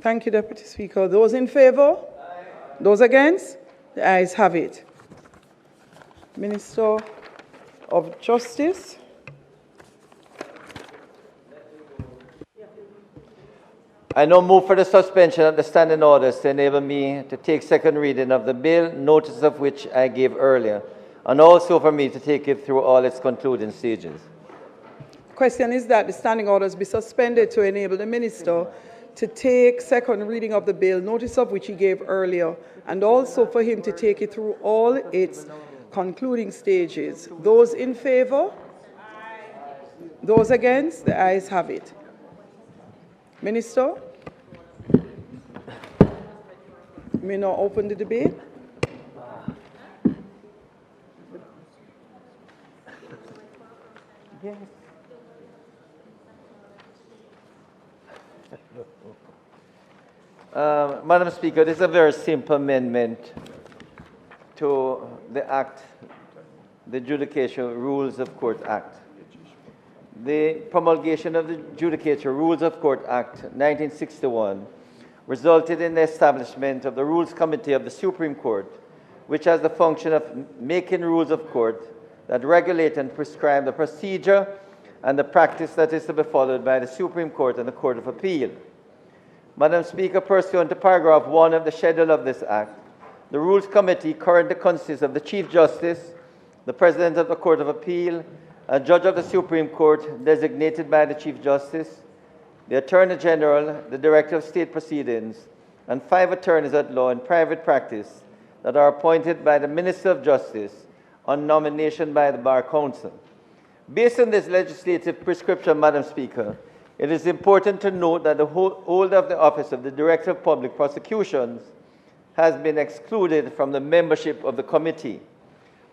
Thank you, Deputy Speaker. Those in favor? Aye. Those against? The ayes have it. Minister of Justice. I now move for the suspension of the standing orders to enable me to take second reading of the bill, notice of which I gave earlier, and also for me to take it through all its concluding stages. The question is that the standing orders be suspended to enable the Minister to take second reading of the bill, notice of which he gave earlier, and also for him to take it through all its concluding stages. Those in favor? Those against? The ayes have it. Minister? We now open the debate. Yes. Madam Speaker, this is a very simple amendment to the Act, the Judicature Rules of Court Act. The promulgation of the Judicature Rules of Court Act 1961 resulted in the establishment of the Rules Committee of the Supreme Court, which has the function of making rules of court that regulate and prescribe the procedure and the practice that is to be followed by the Supreme Court and the Court of Appeal. Madam Speaker, pursuant to paragraph 1 of the schedule of this Act, the Rules Committee currently consists of the Chief Justice, the President of the Court of Appeal, a Judge of the Supreme Court designated by the Chief Justice, the Attorney General, the Director of State Proceedings, and 5 attorneys at law in private practice that are appointed by the Minister of Justice on nomination by the Bar Council. Based on this legislative prescription, Madam Speaker, it is important to note that the holder of the office of the Director of Public Prosecutions has been excluded from the membership of the committee.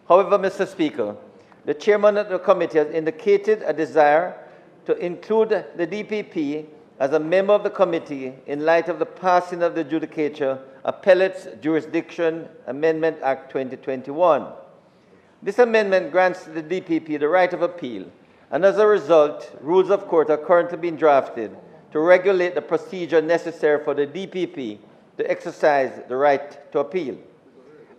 However, Mr. Speaker, the chairman of the committee has indicated a desire to include the DPP as a member of the committee in light of the passing of the Judicature Appellate Jurisdiction Amendment Act 2021. This amendment grants the DPP the right of appeal, and as a result, rules of court are currently being drafted to regulate the procedure necessary for the DPP to exercise the right to appeal.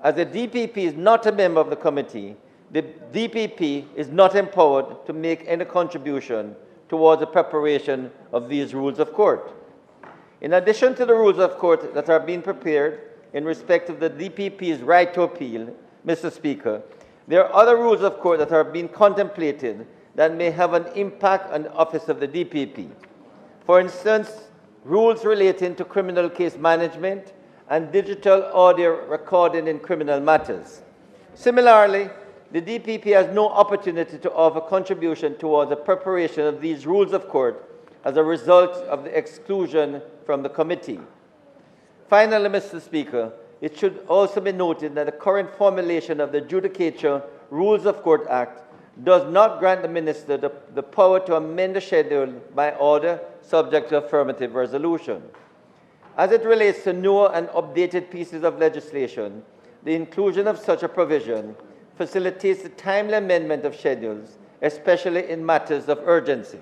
As the DPP is not a member of the committee, the DPP is not empowered to make any contribution towards the preparation of these rules of court. In addition to the rules of court that are being prepared in respect of the DPP's right to appeal, Mr. Speaker, there are other rules of court that are being contemplated that may have an impact on the office of the DPP. For instance, rules relating to criminal case management and digital audio recording in criminal matters. Similarly, the DPP has no opportunity to offer contribution towards the preparation of these rules of court as a result of the exclusion from the committee. Finally, Mr. Speaker, it should also be noted that the current formulation of the Judicature Rules of Court Act does not grant the Minister the power to amend the schedule by order subject to affirmative resolution. As it relates to newer and updated pieces of legislation, the inclusion of such a provision facilitates the timely amendment of schedules, especially in matters of urgency.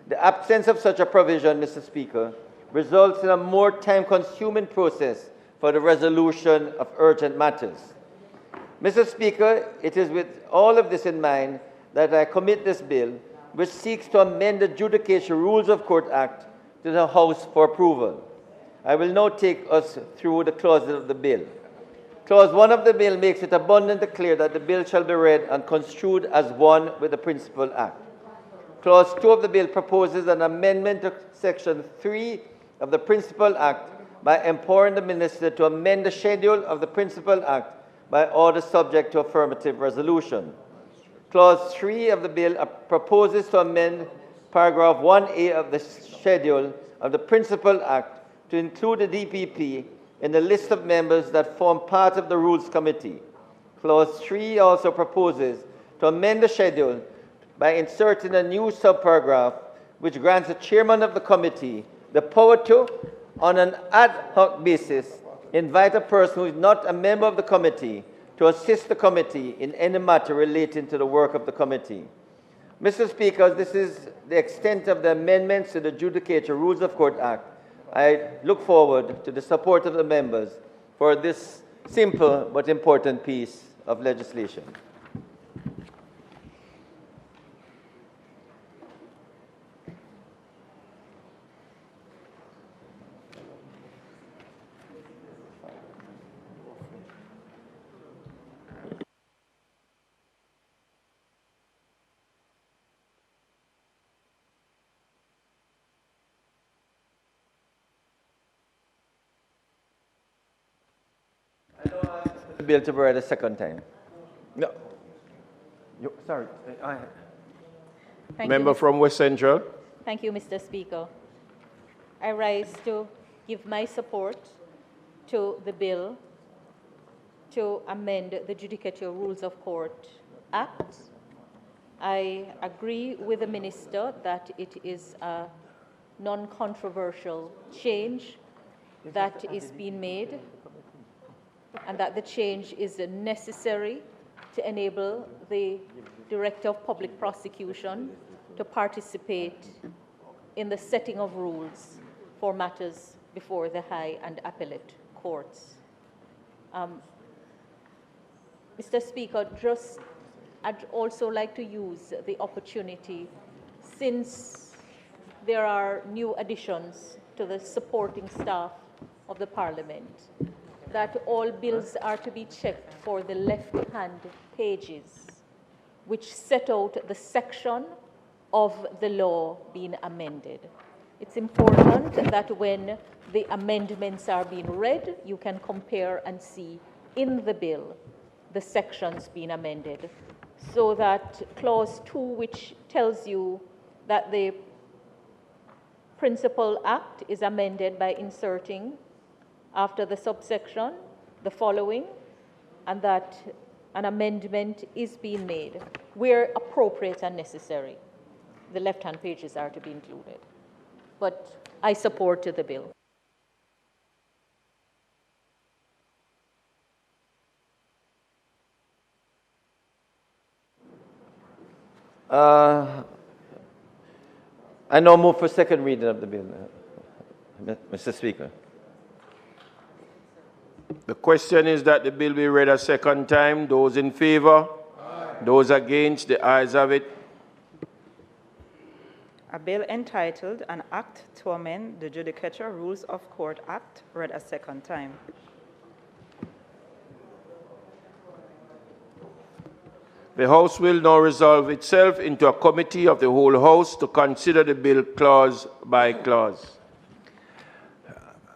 The absence of such a provision, Mr. Speaker, results in a more time-consuming process for the resolution of urgent matters. Mr. Speaker, it is with all of this in mind that I commit this bill, which seeks to amend the Judicature Rules of Court Act, to the House for approval. I will now take us through the clauses of the bill. Clause 1 of the bill makes it abundantly clear that the bill shall be read and construed as one with the Principal Act. Clause 2 of the bill proposes an amendment to Section 3 of the Principal Act by empowering the Minister to amend the schedule of the Principal Act by order subject to affirmative resolution. Clause 3 of the bill proposes to amend paragraph 1A of the schedule of the Principal Act to include the DPP in the list of members that form part of the Rules Committee. Clause 3 also proposes to amend the schedule by inserting a new subparagraph which grants the chairman of the committee the power to, on an ad hoc basis, invite a person who is not a member of the committee to assist the committee in any matter relating to the work of the committee. Mr. Speaker, this is the extent of the amendments to the Judicature Rules of Court Act. I look forward to the support of the members for this simple but important piece of legislation. Bill to be read a second time. No. Sorry. Member from West Central. Thank you, Mr. Speaker. I rise to give my support to the bill to amend the Judicature Rules of Court Act. I agree with the Minister that it is a non-controversial change that is being made, and that the change is necessary to enable the Director of Public Prosecution to participate in the setting of rules for matters before the High and Appellate Courts. Mr. Speaker, I'd also like to use the opportunity, since there are new additions to the supporting staff of the Parliament, that all bills are to be checked for the left-hand pages, which set out the section of the law being amended. It's important that when the amendments are being read, you can compare and see in the bill the sections being amended, so that clause 2, which tells you that the principal act is amended by inserting after the subsection the following, and that an amendment is being made where appropriate and necessary. The left-hand pages are to be included. But I support the bill. I now move for second reading of the bill, Mr. Speaker. The question is that the bill be read a second time. Those in favor? Aye. Those against? The ayes have it. A bill entitled An Act to Amend the Judicature Rules of Court Act, read a second time. The House will now resolve itself into a committee of the whole House to consider the bill clause by clause.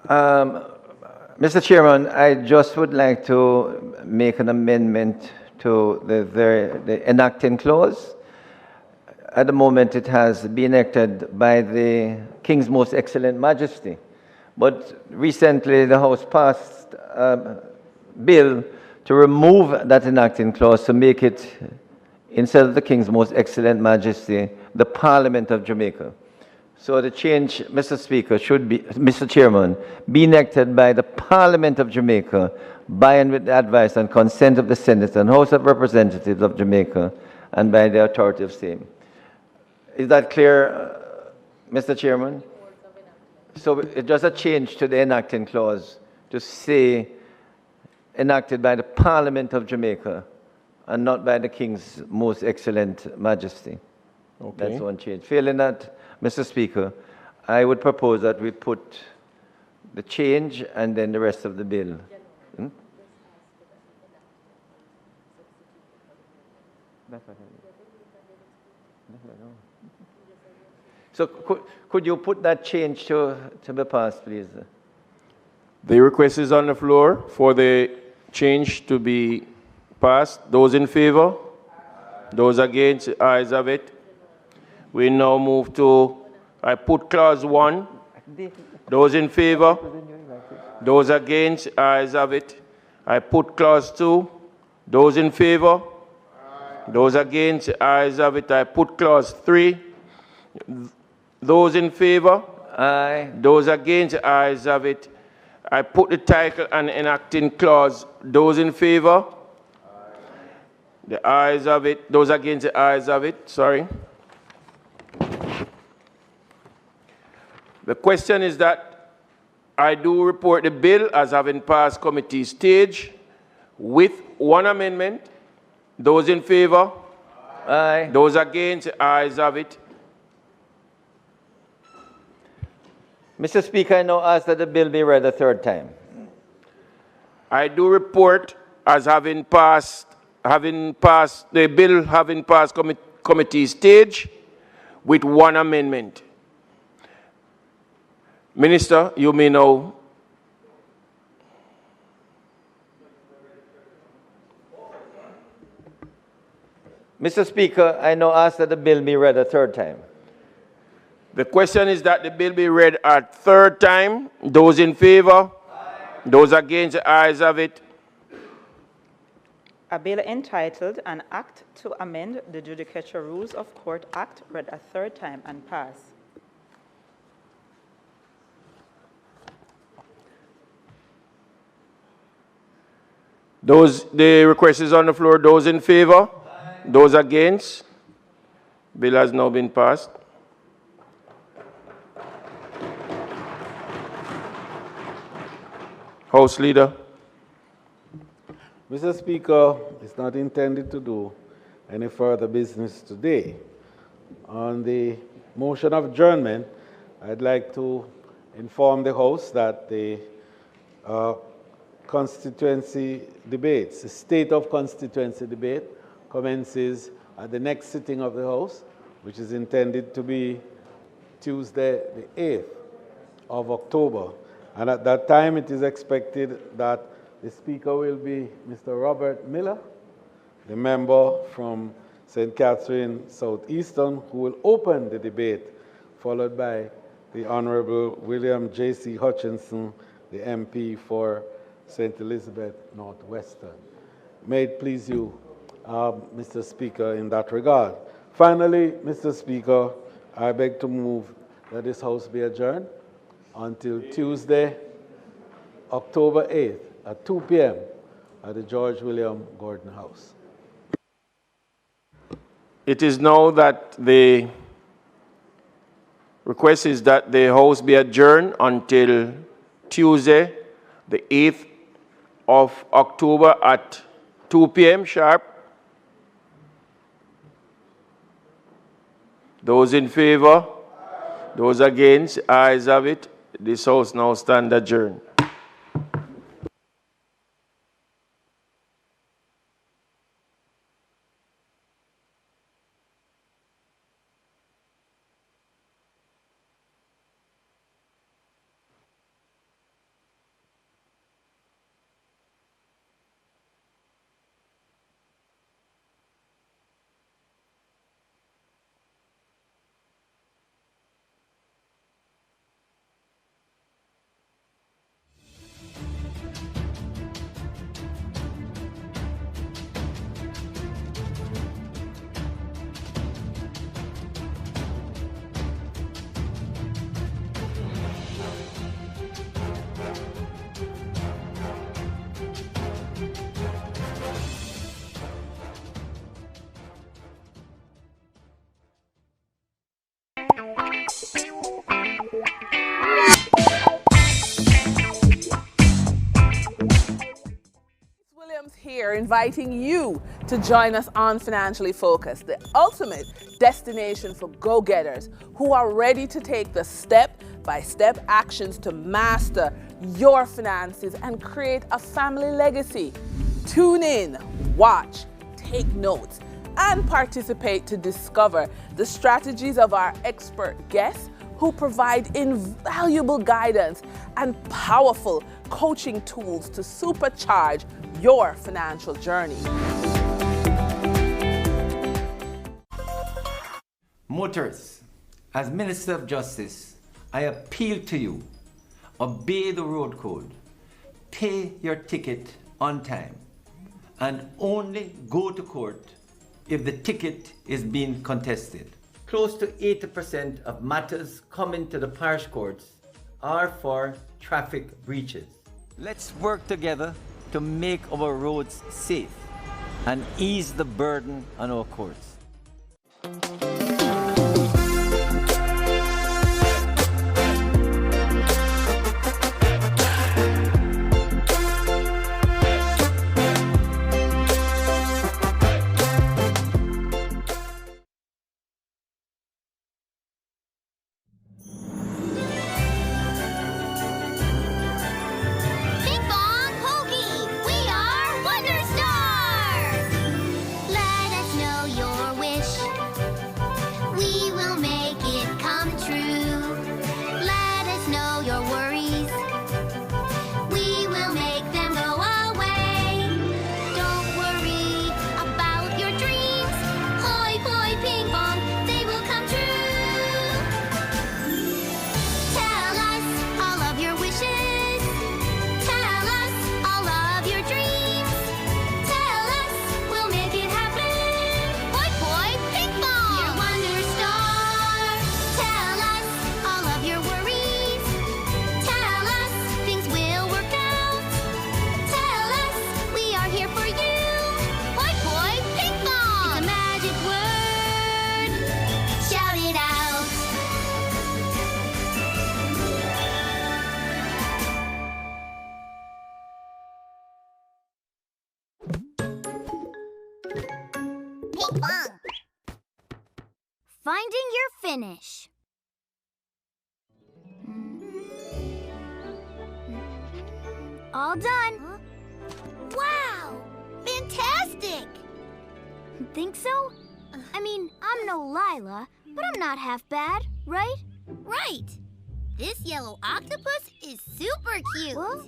Mr. Chairman, I just would like to make an amendment to the enacting clause. At the moment, it has been enacted by the King's Most Excellent Majesty. But recently, the House passed a bill to remove that enacting clause to make it, instead of the King's Most Excellent Majesty, the Parliament of Jamaica. So the change, Mr. Speaker, should be, Mr. Chairman, be enacted by the Parliament of Jamaica, by and with the advice and consent of the Senate and House of Representatives of Jamaica, and by the authority of same. Is that clear, Mr. Chairman? So it's just a change to the enacting clause to say enacted by the Parliament of Jamaica and not by the King's Most Excellent Majesty. Okay. That's one change. Failing that, Mr. Speaker, I would propose that we put the change and then the rest of the bill. So could you put that change to be passed, please? The request is on the floor for the change to be passed. Those in favor? Those against? The ayes have it. We now move to, I put clause 1. Those in favor? Those against? The ayes have it. I put clause 2. Those in favor? Those against? The ayes have it. I put clause 3. Those in favor? Aye. Those against? The ayes have it. I put the title and enacting clause. Those in favor? Aye. The ayes have it. Those against? The ayes have it. Sorry. The question is that I do report the bill as having passed committee stage with one amendment. Those in favor? Aye. Those against? The ayes have it. Mr. Speaker, I now ask that the bill be read a third time. I do report as having passed the bill having passed committee stage with one amendment. Minister, you may now. Mr. Speaker, I now ask that the bill be read a third time. The question is that the bill be read a third time. Those in favor? Aye. Those against? The ayes have it. A bill entitled An Act to Amend the Judicature Rules of Court Act, read a third time and pass. The request is on the floor. Those in favor? Aye. Those against? Bill has now been passed. House Leader. Mr. Speaker, it's not intended to do any further business today. On the motion of adjournment, I'd like to inform the House that the constituency debates, the state of constituency debate, commences at the next sitting of the House, which is intended to be Tuesday, the 8th of October. And at that time, it is expected that the speaker will be Mr. Robert Miller, the member from St. Catherine Southeastern, who will open the debate, followed by the Honorable William J.C. Hutchinson, the MP for St. Elizabeth Northwestern. May it please you, Mr. Speaker, in that regard. Finally, Mr. Speaker, I beg to move that this House be adjourned until Tuesday, October 8th at 2 p.m. at the George William Gordon House. It is now that the request is that the House be adjourned until Tuesday, the 8th of October at 2 p.m. sharp. Those in favor? Those against? Ayes have it. This House now stand adjourned. Here inviting you to join us on Financially Focused, the ultimate destination for go-getters who are ready to take the step-by-step actions to master your finances and create a family legacy. Tune in, watch, take notes, and participate to discover the strategies of our expert guests who provide invaluable guidance and powerful coaching tools to supercharge your financial journey. Motorists, as Minister of Justice, I appeal to you, obey the road code, pay your ticket on time, and only go to court if the ticket is being contested. Close to 80% of matters coming to the parish courts are for traffic breaches. Let's work together to make our roads safe and ease the burden on our courts. Finding your finish. All done. Huh? Wow! Fantastic! Think so? I mean, I'm no Lila, but I'm not half bad, right? Right. This yellow octopus is super cute. What?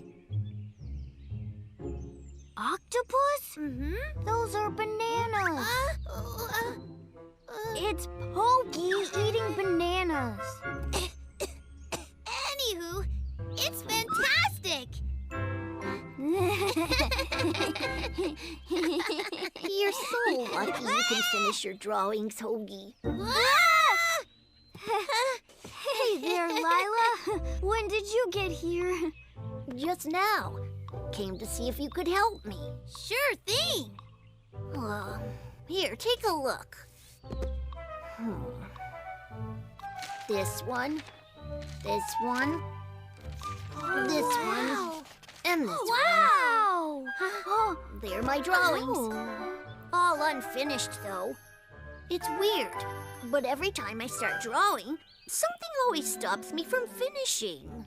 Octopus? Mm-hmm. Those are bananas. It's Pokey eating bananas. Anywho, it's fantastic. You're so lucky you can finish your drawings, Hoagie. Hey there, Lila. When did you get here? Just now. Came to see if you could help me. Sure thing. Here, take a look. This one, this one, this one, and this one. Wow! They're my drawings. All unfinished, though. It's weird, but every time I start drawing, something always stops me from finishing.